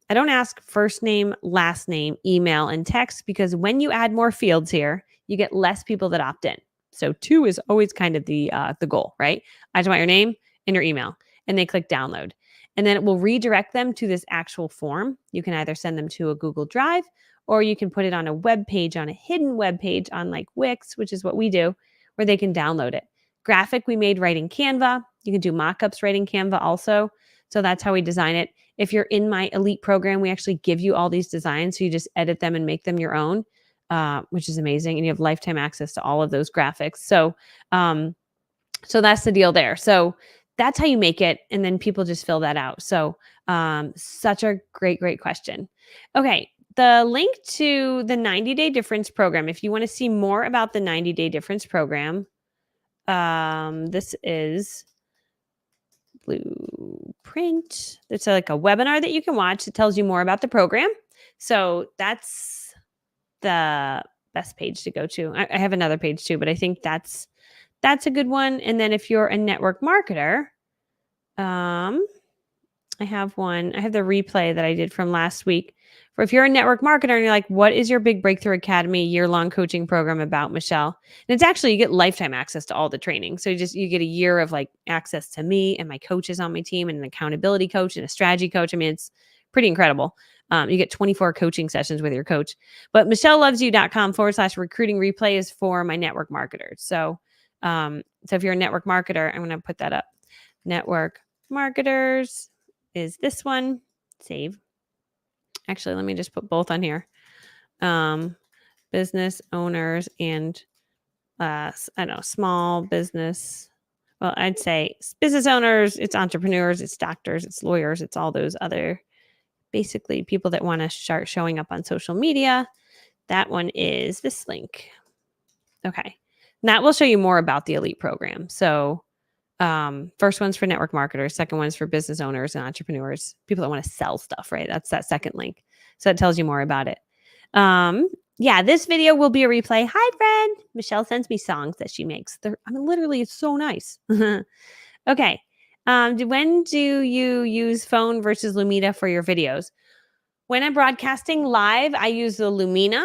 S1: I don't ask first name, last name, email, and text because when you add more fields here, you get less people that opt in. So 2 is always kind of the goal, right? I just want your name and your email, and they click download. And then it will redirect them to this actual form. You can either send them to a Google Drive or you can put it on a web page, on a hidden web page on like Wix, which is what we do, where they can download it. Graphic we made right in Canva. You can do mock-ups right in Canva also. So that's how we design it. If you're in my elite program, we actually give you all these designs. So you just edit them and make them your own, which is amazing. And you have lifetime access to all of those graphics. So that's the deal there. So that's how you make it. And then people just fill that out. So such a great, great question. Okay. The link to the 90-day difference program, if you want to see more about the 90-day difference program, this is Blueprint. It's like a webinar that you can watch. It tells you more about the program. So that's the best page to go to. I have another page too, but I think that's a good one. And then if you're a network marketer, I have one. I have the replay that I did from last week. For if you're a network marketer and you're like, what is your Big Breakthrough Academy year-long coaching program about, Michelle? And it's actually, you get lifetime access to all the training. So you get a year of like access to me and my coaches on my team and an accountability coach and a strategy coach. I mean, it's pretty incredible. You get 24 coaching sessions with your coach. But michellelovesyou.com/recruiting replay is for my network marketers. So if you're a network marketer, I'm going to put that up. Network marketers is this one. Save. Actually, let me just put both on here. Business owners and I don't know, small business. Well, I'd say business owners, it's entrepreneurs, it's doctors, it's lawyers, it's all those other basically people that want to start showing up on social media. That one is this link. Okay. And that will show you more about the elite program. So first one's for network marketers. Second one's for business owners and entrepreneurs, people that want to sell stuff, right? That's that second link. So it tells you more about it. Yeah, this video will be a replay. Hi, friend. Michelle sends me songs that she makes. Literally, it's so nice. Okay. When do you use phone versus Lumina for your videos? When I'm broadcasting live, I use the Lumina.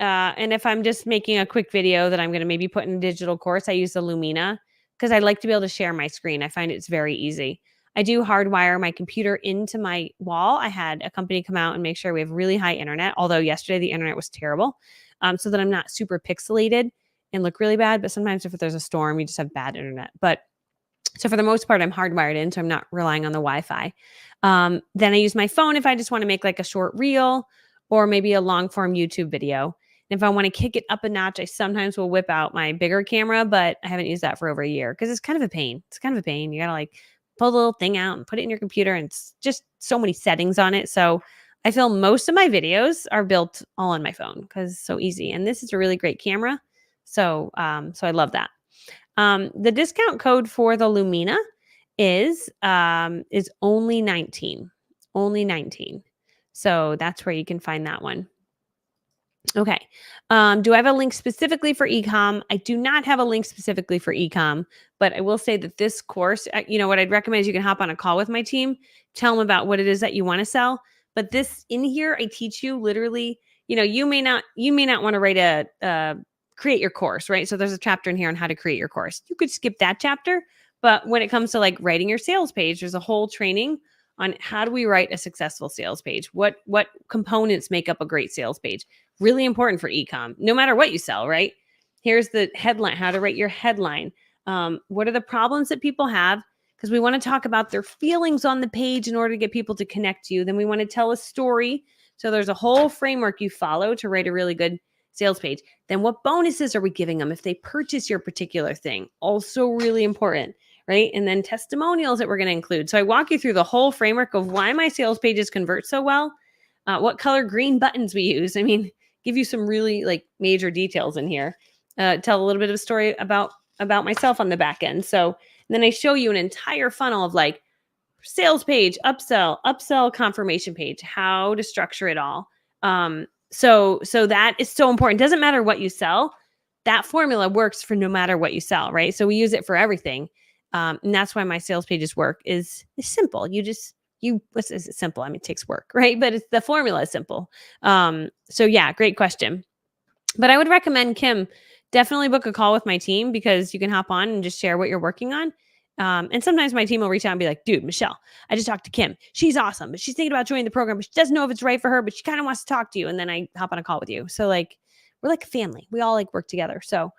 S1: And if I'm just making a quick video that I'm going to maybe put in a digital course, I use the Lumina because I like to be able to share my screen. I find it's very easy. I do hardwire my computer into my wall. I had a company come out and make sure we have really high internet, although yesterday the internet was terrible, so that I'm not super pixelated and look really bad. But sometimes if there's a storm, you just have bad internet. But so for the most part, I'm hardwired in, so I'm not relying on the Wi-Fi. Then I use my phone if I just want to make like a short reel or maybe a long form YouTube video. And if I want to kick it up a notch, I sometimes will whip out my bigger camera, but I haven't used that for over a year because it's kind of a pain. It's kind of a pain. You got to like pull the little thing out and put it in your computer, and it's just so many settings on it. So I feel most of my videos are built all on my phone because it's so easy. And this is a really great camera. So I love that. The discount code for the Lumina is only 19. Only 19. So that's where you can find that one. Okay. Do I have a link specifically for ecom? I do not have a link specifically for ecom, but I will say that this course, what I'd recommend is you can hop on a call with my team, tell them about what it is that you want to sell. But this in here, I teach you literally, you may not want to write create your course, right? So there's a chapter in here on how to create your course. You could skip that chapter, but when it comes to like writing your sales page, there's a whole training on how do we write a successful sales page? What components make up a great sales page? Really important for ecom, no matter what you sell, right? Here's the headline, how to write your headline. What are the problems that people have? Because we want to talk about their feelings on the page in order to get people to connect to you. Then we want to tell a story. So there's a whole framework you follow to write a really good sales page. Then what bonuses are we giving them if they purchase your particular thing? Also really important, right? And then testimonials that we're going to include. So I walk you through the whole framework of why my sales pages convert so well, what color green buttons we use. I mean, give you some really like major details in here. Tell a little bit of a story about myself on the back end. So then I show you an entire funnel of like sales page, upsell confirmation page, how to structure it all. So that is so important. Doesn't matter what you sell. That formula works for no matter what you sell, right? So we use it for everything. And that's why my sales pages work is simple. What's is it simple? I mean, it takes work, right? But the formula is simple. So yeah, great question. But I would recommend, Kim, definitely book a call with my team because you can hop on and just share what you're working on. And sometimes my team will reach out and be like, dude, Michelle, I just talked to Kim. She's awesome, but she's thinking about joining the program, but she doesn't know if it's right for her, but she kind of wants to talk to you. And then I hop on a call with you. So like, we're like a family. We all like work together. So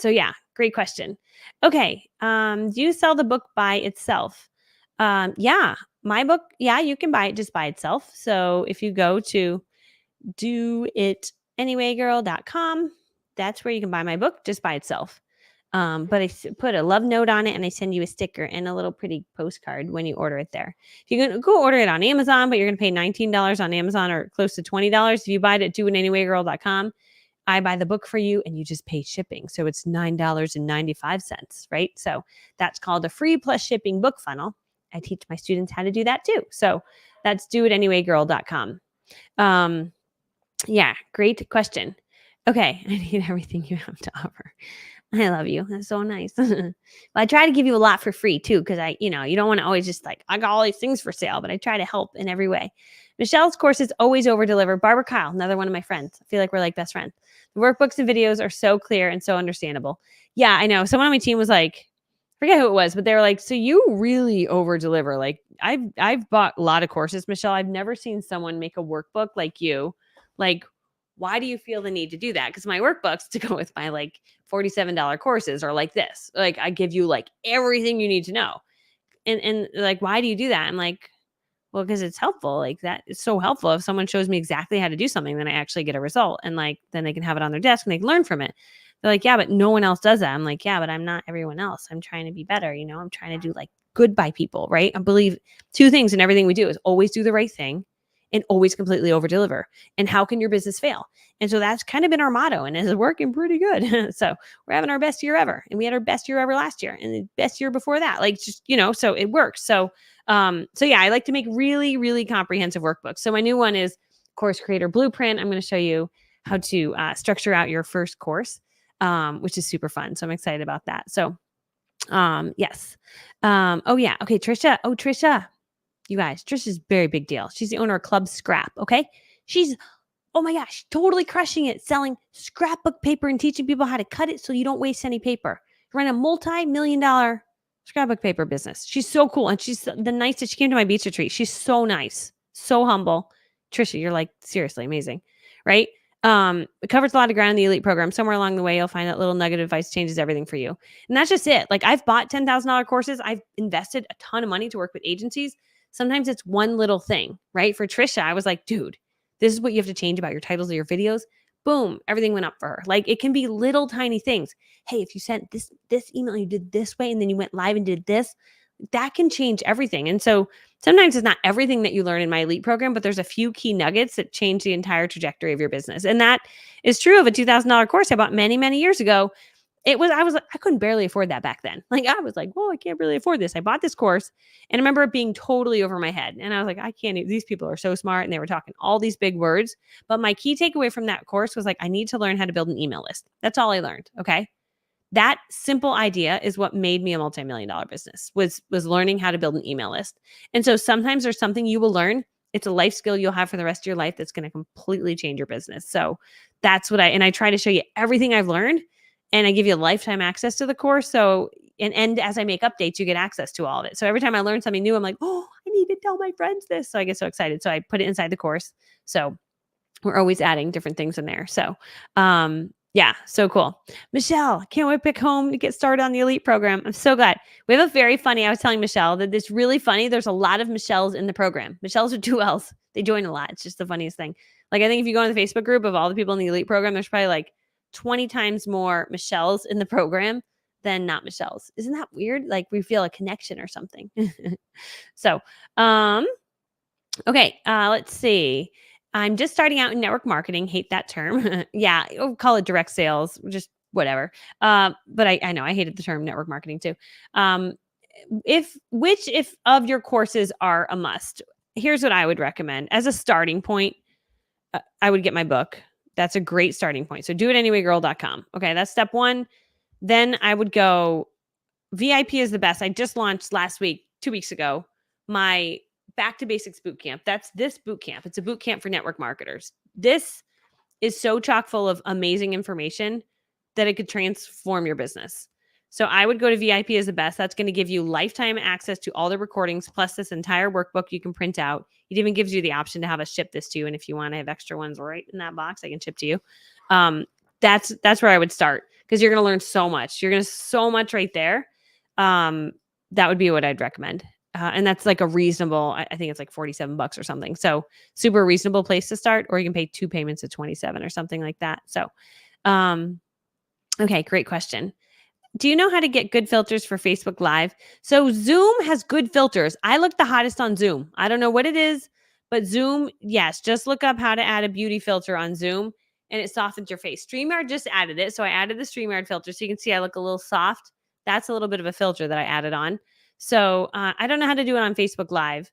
S1: yeah, great question. Okay. Do you sell the book by itself? Yeah, my book. Yeah, you can buy it just by itself. So if you go to doitanywaygirl.com, that's where you can buy my book just by itself. But I put a love note on it and I send you a sticker and a little pretty postcard when you order it there. If you can go order it on Amazon, but you're going to pay $19 on Amazon or close to $20. If you buy it at doitanywaygirl.com, I buy the book for you and you just pay shipping. So it's $9.95, right? So that's called a free plus shipping book funnel. I teach my students how to do that too. So that's doitanywaygirl.com. Yeah, great question. Okay, I need everything you have to offer. I love you. That's so nice. Well, I try to give you a lot for free too, because you don't want to always just like, I got all these things for sale, but I try to help in every way. Michelle's courses always over deliver. Barbara Kyle, another one of my friends. I feel like we're like best friends. The workbooks and videos are so clear and so understandable. Yeah, I know. Someone on my team was like, forget who it was, but they were like, so you really over deliver. Like I've bought a lot of courses, Michelle. I've never seen someone make a workbook like you. Like, why do you feel the need to do that? Because my workbooks to go with my like $47 courses are like this. Like I give you like everything you need to know. And like, why do you do that? I'm like, well, because it's helpful. Like that is so helpful. If someone shows me exactly how to do something, then I actually get a result. And like, then they can have it on their desk and they can learn from it. They're like, yeah, but no one else does that. I'm like, yeah, but I'm not everyone else. I'm trying to be better. I'm trying to do like good by people, right? I believe two things in everything we do is always do the right thing and always completely over deliver. And how can your business fail? And so that's kind of been our motto and it's working pretty good. So we're having our best year ever. And we had our best year ever last year and the best year before that. Like just, so it works. So yeah, I like to make really, really comprehensive workbooks. So my new one is Course Creator Blueprint. I'm going to show you how to structure out your first course, which is super fun. So I'm excited about that. So yes. Oh yeah. Okay. Trisha. Oh, Trisha. You guys, Trisha's very big deal. She's the owner of Club Scrap. Okay. She's, oh my gosh, totally crushing it, selling scrapbook paper and teaching people how to cut it so you don't waste any paper. Run a multi-million-dollar scrapbook paper business. She's so cool. And she's the nicest. She came to my beach retreat. She's so nice, so humble. Trisha, you're like seriously amazing, right? It covers a lot of ground in the elite program. Somewhere along the way, you'll find that little nugget of advice changes everything for you. And that's just it. Like I've bought $10,000 courses. I've invested a ton of money to work with agencies. Sometimes it's one little thing, right? For Trisha, I was like, dude, this is what you have to change about your titles of your videos. Boom, everything went up for her. Like it can be little tiny things. Hey, if you sent this email, you did this way, and then you went live and did this, that can change everything. And so sometimes it's not everything that you learn in my elite program, but there's a few key nuggets that change the entire trajectory of your business. And that is true of a $2,000 course I bought many, many years ago. I was like, I couldn't barely afford that back then. Like I was like, well, I can't really afford this. I bought this course and I remember it being totally over my head. And I was like, I can't, these people are so smart. And they were talking all these big words. But my key takeaway from that course was like, I need to learn how to build an email list. That's all I learned. Okay. That simple idea is what made me a multi-million-dollar business was learning how to build an email list. And so sometimes there's something you will learn. It's a life skill you'll have for the rest of your life that's going to completely change your business. So that's what I try to show you everything I've learned. And I give you lifetime access to the course. So, and as I make updates, you get access to all of it. So every time I learn something new, I'm like, oh, I need to tell my friends this. So I get so excited. So I put it inside the course. So we're always adding different things in there. So, yeah, so cool. Michelle, can't wait back home to get started on the elite program. I'm so glad. We have a very funny, I was telling Michelle that it's really funny. There's a lot of Michelles in the program. Michelles are 2 L's. They join a lot. It's just the funniest thing. Like, I think if you go on the Facebook group of all the people in the elite program, there's probably like 20 times more Michelles in the program than not Michelle's. Isn't that weird? Like we feel a connection or something. So, okay, let's see. I'm just starting out in network marketing. Hate that term. Yeah, call it direct sales, just whatever. But I know I hated the term network marketing too. If of your courses are a must, here's what I would recommend as a starting point. I would get my book. That's a great starting point. So doitanyway.girl.com. Okay, that's step one. Then I would go VIP is the best. I just launched last week, 2 weeks ago, my Back to Basics boot camp. That's this boot camp. It's a boot camp for network marketers. This is so chock full of amazing information that it could transform your business. So I would go to VIP is the best. That's going to give you lifetime access to all the recordings, plus this entire workbook you can print out. It even gives you the option to have us ship this to you. And if you want to have extra ones right in that box, I can ship to you. That's where I would start, because you're going to learn so much. You're going to so much right there. That would be what I'd recommend. And that's like a reasonable, I think it's like $47 or something. So super reasonable place to start, or you can pay 2 payments of 27 or something like that. So, okay, great question. Do you know how to get good filters for Facebook Live? So Zoom has good filters. I look the hottest on Zoom. I don't know what it is, but Zoom, yes, just look up how to add a beauty filter on Zoom and it softens your face. StreamYard just added it. So I added the StreamYard filter so you can see I look a little soft. That's a little bit of a filter that I added on. So I don't know how to do it on Facebook Live,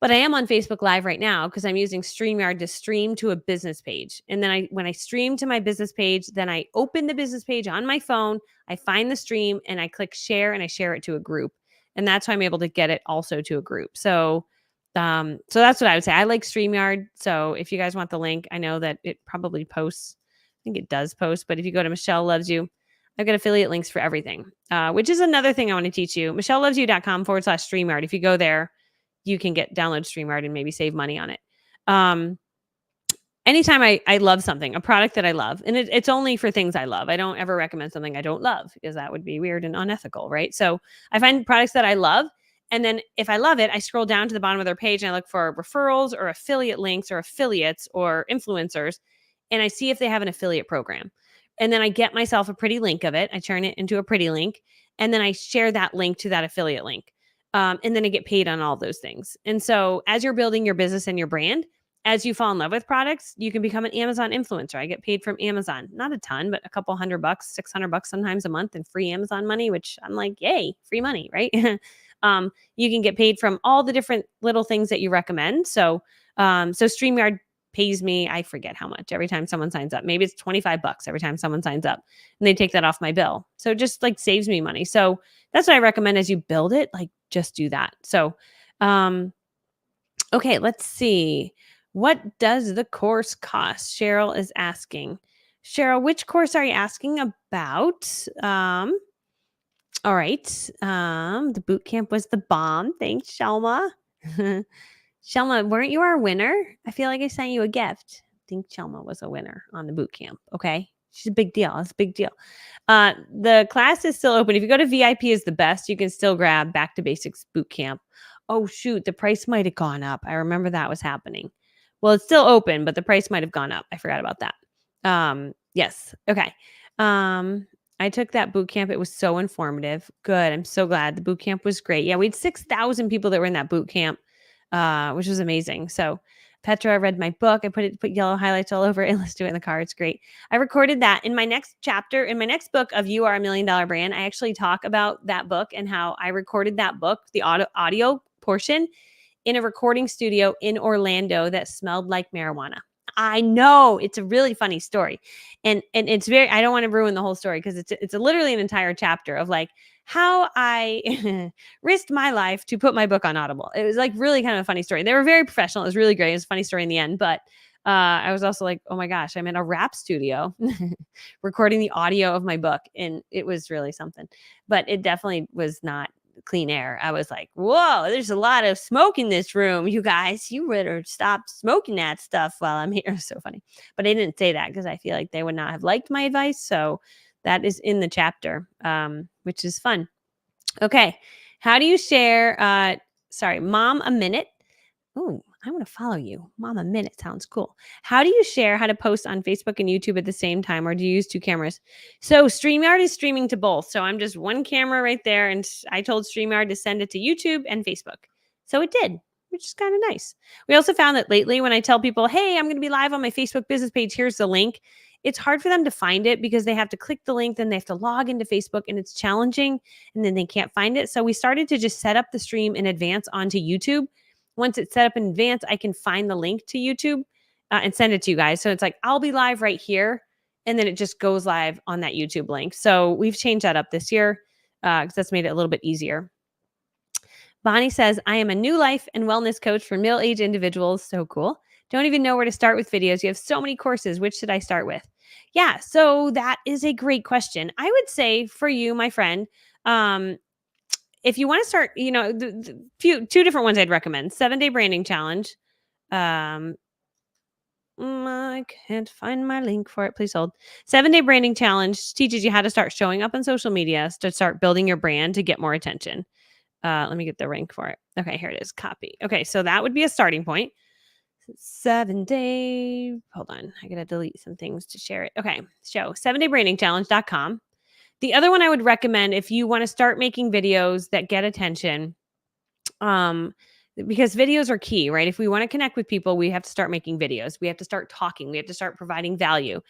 S1: but I am on Facebook Live right now because I'm using StreamYard to stream to a business page. And then when I stream to my business page, then I open the business page on my phone, I find the stream and I click share and I share it to a group. And that's how I'm able to get it also to a group. So that's what I would say. I like StreamYard. So if you guys want the link, I know that it probably posts. I think it does post, but if you go to Michelle Loves You, I've got affiliate links for everything, which is another thing I want to teach you. MichelleLovesYou.com/StreamYard. If you go there, you can download StreamYard and maybe save money on it. Anytime I love something, a product that I love, and it's only for things I love. I don't ever recommend something I don't love because that would be weird and unethical, right? So I find products that I love. And then if I love it, I scroll down to the bottom of their page and I look for referrals or affiliate links or affiliates or influencers. And I see if they have an affiliate program. And then I get myself a pretty link of it. I turn it into a pretty link. And then I share that link to that affiliate link. And then I get paid on all those things. And so as you're building your business and your brand, as you fall in love with products, you can become an Amazon influencer. I get paid from Amazon, not a ton, but a couple $100, $600 sometimes a month in free Amazon money, which I'm like, yay, free money, right? You can get paid from all the different little things that you recommend. So StreamYard pays me, I forget how much every time someone signs up. Maybe it's $25 every time someone signs up and they take that off my bill. So it just like saves me money. So that's what I recommend as you build it, like just do that. So, okay, let's see. What does the course cost? Cheryl is asking. Cheryl, which course are you asking about? All right. The boot camp was the bomb. Thanks, Shelma. Shelma, weren't you our winner? I feel like I sent you a gift. I think Shelma was a winner on the boot camp. Okay. She's a big deal. It's a big deal. The class is still open. If you go to VIP is the best, you can still grab Back to Basics boot camp. Oh, shoot. The price might have gone up. I remember that was happening. Well, it's still open, but the price might have gone up. I forgot about that. Yes. Okay. I took that boot camp. It was so informative. Good. I'm so glad. The boot camp was great. Yeah, we had 6,000 people that were in that boot camp, which was amazing. So Petra read my book. I put yellow highlights all over it. And let's do it in the car. It's great. I recorded that in my next chapter, in my next book of You Are a $1 Million Brand. I actually talk about that book and how I recorded that book, the audio portion, in a recording studio in Orlando that smelled like marijuana. I know, it's a really funny story. And it's very, I don't want to ruin the whole story because it's literally an entire chapter of like how I risked my life to put my book on Audible. It was like really kind of a funny story. They were very professional. It was really great. It was a funny story in the end, but I was also like, oh my gosh, I'm in a rap studio recording the audio of my book. And it was really something, but it definitely was not clean air. I was like, whoa, there's a lot of smoke in this room. You guys, you better stop smoking that stuff while I'm here. It's so funny. But I didn't say that because I feel like they would not have liked my advice. So that is in the chapter, which is fun. Okay. How do you share, Mom a minute? Ooh, I want to follow you. Mama Minute sounds cool. How do you share how to post on Facebook and YouTube at the same time, or do you use two cameras? So StreamYard is streaming to both. So I'm just one camera right there, and I told StreamYard to send it to YouTube and Facebook. So it did, which is kind of nice. We also found that lately when I tell people, hey, I'm going to be live on my Facebook business page, here's the link, it's hard for them to find it because they have to click the link, then they have to log into Facebook, and it's challenging, and then they can't find it. So we started to just set up the stream in advance onto YouTube. Once it's set up in advance, I can find the link to YouTube and send it to you guys. So it's like, I'll be live right here, and then it just goes live on that YouTube link. So we've changed that up this year because that's made it a little bit easier. Bonnie says, I am a new life and wellness coach for middle-aged individuals. So cool. Don't even know where to start with videos. You have so many courses. Which should I start with? Yeah, so that is a great question. I would say for you, my friend, if you want to start, two different ones I'd recommend. 7-Day Branding Challenge. I can't find my link for it. Please hold. 7-Day Branding Challenge teaches you how to start showing up on social media to start building your brand to get more attention. Let me get the link for it. Okay, here it is. Copy. Okay, so that would be a starting point. 7-day. Hold on. I got to delete some things to share it. Okay, so 7daybrandingchallenge.com. The other one I would recommend if you want to start making videos that get attention, because videos are key, right? If we want to connect with people, we have to start making videos. We have to start talking. We have to start providing value.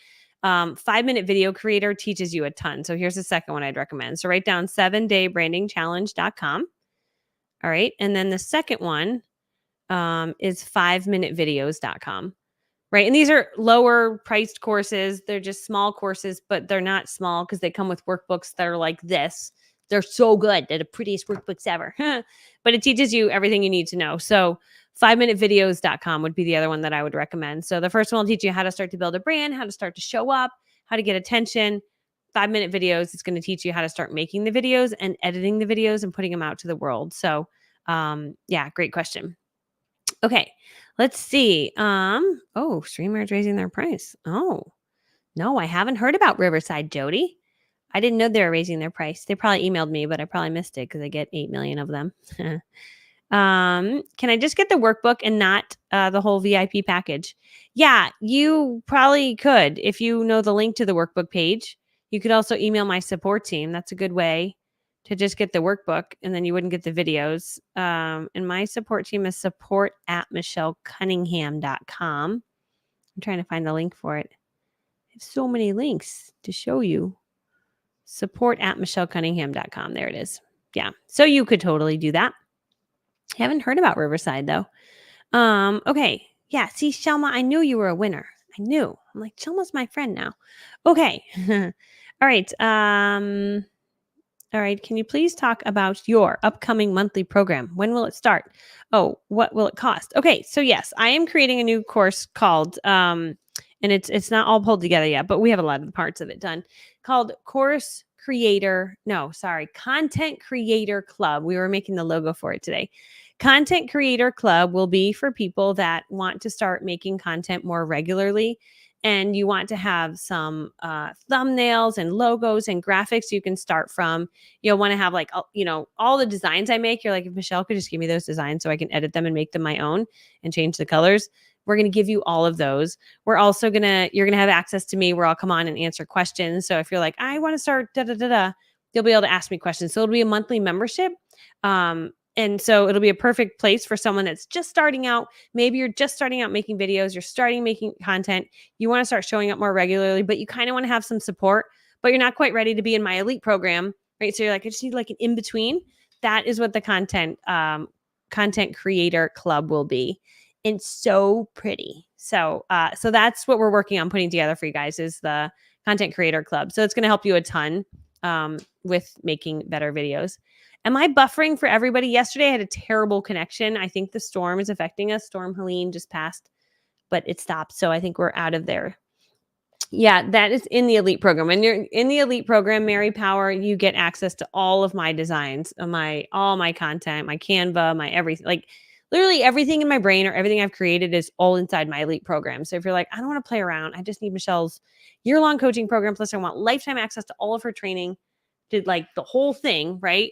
S1: 5-Minute Video Creator teaches you a ton. So here's the second one I'd recommend. So write down 7daybrandingchallenge.com. All right. And then the second one is 5minutevideos.com. Right. And these are lower priced courses. They're just small courses, but they're not small because they come with workbooks that are like this. They're so good. They're the prettiest workbooks ever. But it teaches you everything you need to know. So 5minutevideos.com would be the other one that I would recommend. So the first one will teach you how to start to build a brand, how to start to show up, how to get attention. 5-minute videos is going to teach you how to start making the videos and editing the videos and putting them out to the world. So yeah, great question. Okay, let's see. StreamYard's raising their price. Oh, no, I haven't heard about Riverside, Jody. I didn't know they were raising their price. They probably emailed me, but I probably missed it because I get 8 million of them. Can I just get the workbook and not the whole VIP package? Yeah, you probably could. If you know the link to the workbook page, you could also email my support team. That's a good way to just get the workbook, and then you wouldn't get the videos. And my support team is support@michellcunningham.com. I'm trying to find the link for it. I have so many links to show you. Support@michellcunningham.com. There it is. Yeah. So you could totally do that. I haven't heard about Riverside though. Okay. Yeah. See, Shelma, I knew you were a winner. I knew. I'm like, Shelma's my friend now. Okay. All right. All right. Can you please talk about your upcoming monthly program? When will it start? Oh, what will it cost? Okay. So yes, I am creating a new course called, and it's not all pulled together yet, but we have a lot of the parts of it done, called Content Creator Club. We were making the logo for it today. Content Creator Club will be for people that want to start making content more regularly, and you want to have some thumbnails and logos and graphics you can start from. You'll want to have like, all the designs I make. You're like, if Michelle could just give me those designs so I can edit them and make them my own and change the colors. We're going to give you all of those. You're going to have access to me where I'll come on and answer questions. So if you're like, I want to start you'll be able to ask me questions. So it'll be a monthly membership. And so it'll be a perfect place for someone that's just starting out. Maybe you're just starting out making videos. You're starting making content. You want to start showing up more regularly, but you kind of want to have some support, but you're not quite ready to be in my elite program, right? So you're like, I just need like an in-between. That is what the Content Creator Club will be. And so pretty. So that's what we're working on putting together for you guys is the Content Creator Club. So it's going to help you a ton with making better videos. Am I buffering for everybody? Yesterday I had a terrible connection. I think the storm is affecting us. Storm Helene just passed, but it stopped. So I think we're out of there. Yeah, that is in the elite program. When you're in the elite program, Mary Power, you get access to all of my designs, all my content, my Canva, my everything. Like literally everything in my brain or everything I've created is all inside my elite program. So if you're like, I don't want to play around, I just need Michelle's year-long coaching program. Plus I want lifetime access to all of her training, did like the whole thing, right?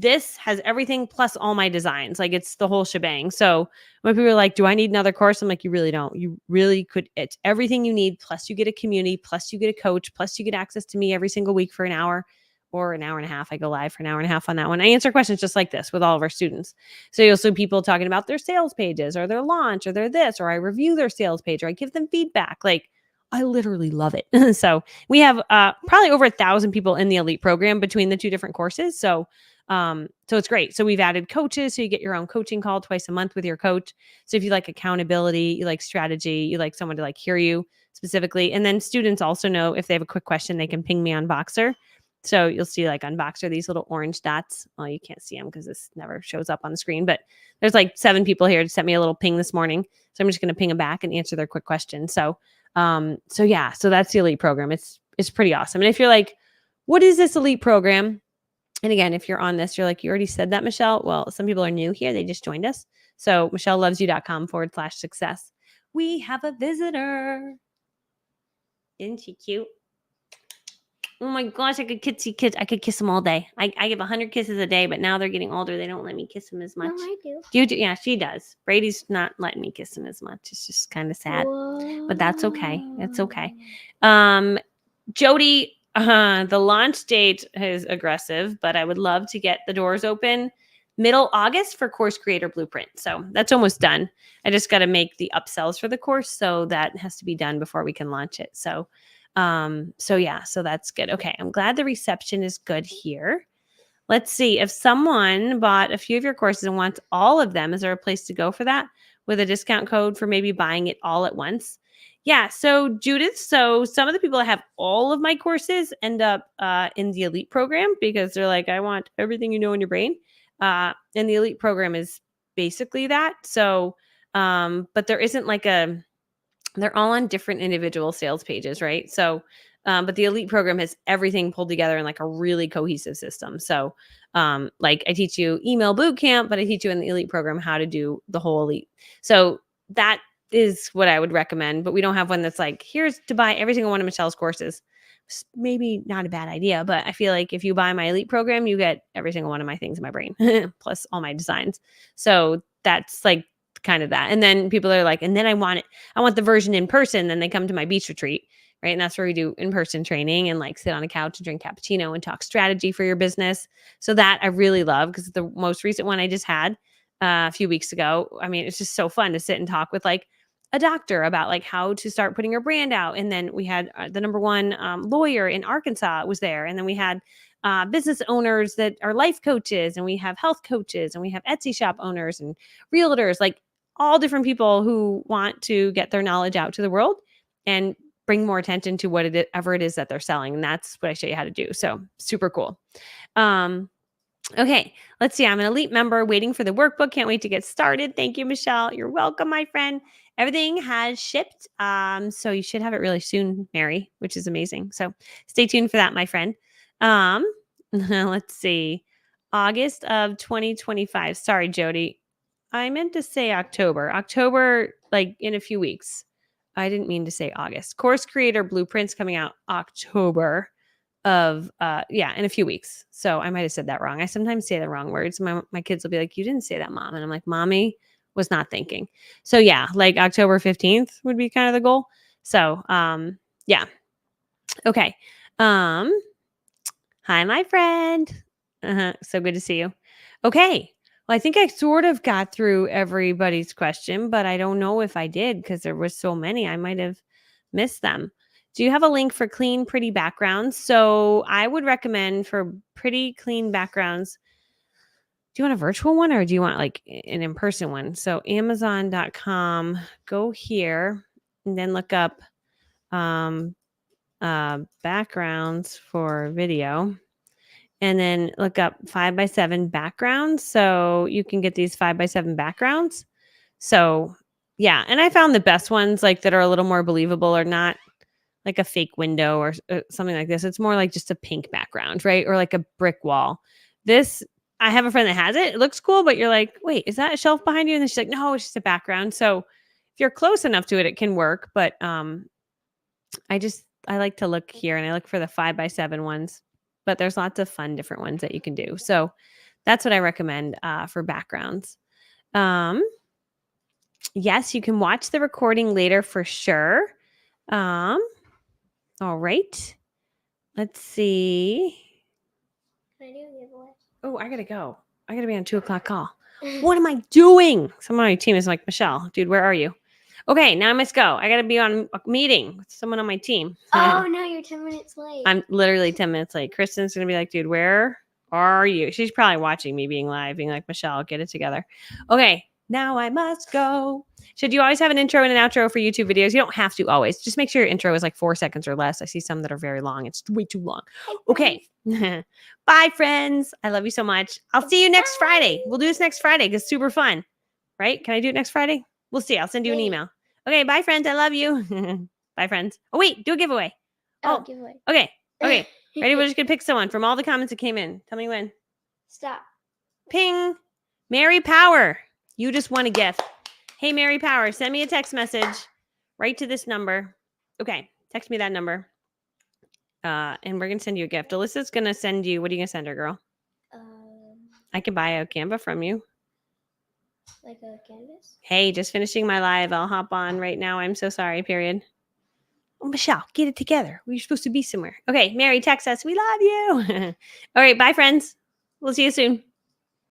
S1: this has everything plus all my designs. Like it's the whole shebang. So when people are like, do I need another course? I'm like, you really don't. You really could. It's everything you need. Plus you get a community, plus you get a coach, plus you get access to me every single week for an hour or an hour and a half. I go live for an hour and a half on that one. I answer questions just like this with all of our students. So you'll see people talking about their sales pages or their launch or their this, or I review their sales page or I give them feedback. Like I literally love it. So we have probably over 1,000 people in the elite program between the two different courses. So it's great. So we've added coaches. So you get your own coaching call twice a month with your coach. So if you like accountability, you like strategy, you like someone to like hear you specifically. And then students also know if they have a quick question, they can ping me on Voxer. So you'll see like on Voxer, these little orange dots. Well, you can't see them because this never shows up on the screen, but there's like 7 people here to send me a little ping this morning. So I'm just going to ping them back and answer their quick question. So yeah, so that's the elite program. It's pretty awesome. And if you're like, what is this elite program? And again, if you're on this, you're like, you already said that, Michelle. Well, some people are new here. They just joined us. So michellelovesyou.com/success. We have a visitor. Isn't she cute? Oh my gosh, I could kids. I could kiss them all day. I give 100 kisses a day, but now they're getting older. They don't let me kiss them as much.
S2: No, I do.
S1: You do? Yeah, she does. Brady's not letting me kiss him as much. It's just kind of sad, but that's okay. It's okay. Jody, the launch date is aggressive, but I would love to get the doors open middle August for Course Creator Blueprint. So that's almost done. I just got to make the upsells for the course. So that has to be done before we can launch it. So yeah, so that's good. Okay. I'm glad the reception is good here. Let's see if someone bought a few of your courses and wants all of them. Is there a place to go for that with a discount code for maybe buying it all at once? Yeah. So Judith, so some of the people that have all of my courses end up in the elite program because they're like, I want everything you know in your brain. And the elite program is basically that. So, but there isn't like they're all on different individual sales pages, right? So, but the elite program has everything pulled together in like a really cohesive system. So, like I teach you email boot camp, but I teach you in the elite program how to do the whole elite. So that is what I would recommend, but we don't have one that's like, here's to buy every single one of Michelle's courses. It's maybe not a bad idea, but I feel like if you buy my elite program, you get every single one of my things in my brain, plus all my designs. So that's like kind of that. And then people are like, and then I want the version in person. Then they come to my beach retreat, right? And that's where we do in-person training and like sit on a couch and drink cappuccino and talk strategy for your business. So that I really love because the most recent one I just had a few weeks ago. I mean, it's just so fun to sit and talk with like a doctor about like how to start putting your brand out. And then we had the number one lawyer in Arkansas was there. And then we had business owners that are life coaches, and we have health coaches, and we have Etsy shop owners and realtors, like all different people who want to get their knowledge out to the world and bring more attention to whatever it is that they're selling. And that's what I show you how to do. So super cool. Okay, let's see. I'm an elite member waiting for the workbook. Can't wait to get started. Thank you, Michelle. You're welcome, my friend. Everything has shipped. So you should have it really soon, Mary, which is amazing. So stay tuned for that, my friend. Let's see. August of 2025. Sorry, Jody. I meant to say October. October, like in a few weeks. I didn't mean to say August. Course Creator Blueprints coming out October of in a few weeks. So I might have said that wrong. I sometimes say the wrong words. My kids will be like, you didn't say that, Mom. And I'm like, Mommy was not thinking. So yeah, like October 15th would be kind of the goal. So yeah. Okay. Hi, my friend. So good to see you. Okay. Well, I think I sort of got through everybody's question, but I don't know if I did because there was so many. I might have missed them. Do you have a link for clean, pretty backgrounds? So I would recommend for pretty clean backgrounds. Do you want a virtual one or do you want like an in-person one? So Amazon.com, go here and then look up backgrounds for video. And then look up 5x7 backgrounds. So you can get these 5x7 backgrounds. So yeah. And I found the best ones like that are a little more believable or not like a fake window or something like this. It's more like just a pink background, right? Or like a brick wall. This, I have a friend that has it. It looks cool, but you're like, wait, is that a shelf behind you? And then she's like, no, it's just a background. So if you're close enough to it, it can work. But I like to look here and I look for the 5x7 ones. But there's lots of fun different ones that you can do. So That's what I recommend for backgrounds. Yes, you can watch the recording later for sure. All right. Let's see.
S2: Can I do a giveaway?
S1: Oh, I gotta go. I gotta be on a 2:00 call. What am I doing? Someone on my team is like, Michelle, dude, where are you? Okay, now I must go. I gotta be on a meeting with someone on my team.
S2: Oh no, you're 10 minutes late.
S1: I'm literally 10 minutes late. Kristen's gonna be like, dude, where are you? She's probably watching me being live, being like, Michelle, get it together. Okay, now I must go. Should you always have an intro and an outro for YouTube videos? You don't have to always. Just make sure your intro is like 4 seconds or less. I see some that are very long. It's way too long. Okay. Bye, friends. I love you so much. I'll see you next Friday. We'll do this next Friday because it's super fun. Right? Can I do it next Friday? We'll see. I'll send you an
S2: Maybe.
S1: email. Okay, bye, friends. I love you. Bye, friends. Oh, wait, do a giveaway.
S2: Oh, giveaway.
S1: Okay. Okay. Ready? We're just going to pick someone from all the comments that came in. Tell me when.
S2: Stop.
S1: Ping. Mary Power. You just won a gift. Hey, Mary Power, send me a text message right to this number. Okay. Text me that number. And we're going to send you a gift. Alyssa's going to send you, what are you going to send her, girl? I can buy a Canva from you.
S2: Like a canvas?
S1: Hey, just finishing my live. I'll hop on right now. I'm so sorry, period. Oh, Michelle, get it together. We're supposed to be somewhere. Okay, Mary, text us. We love you. All right, bye, friends. We'll see you soon.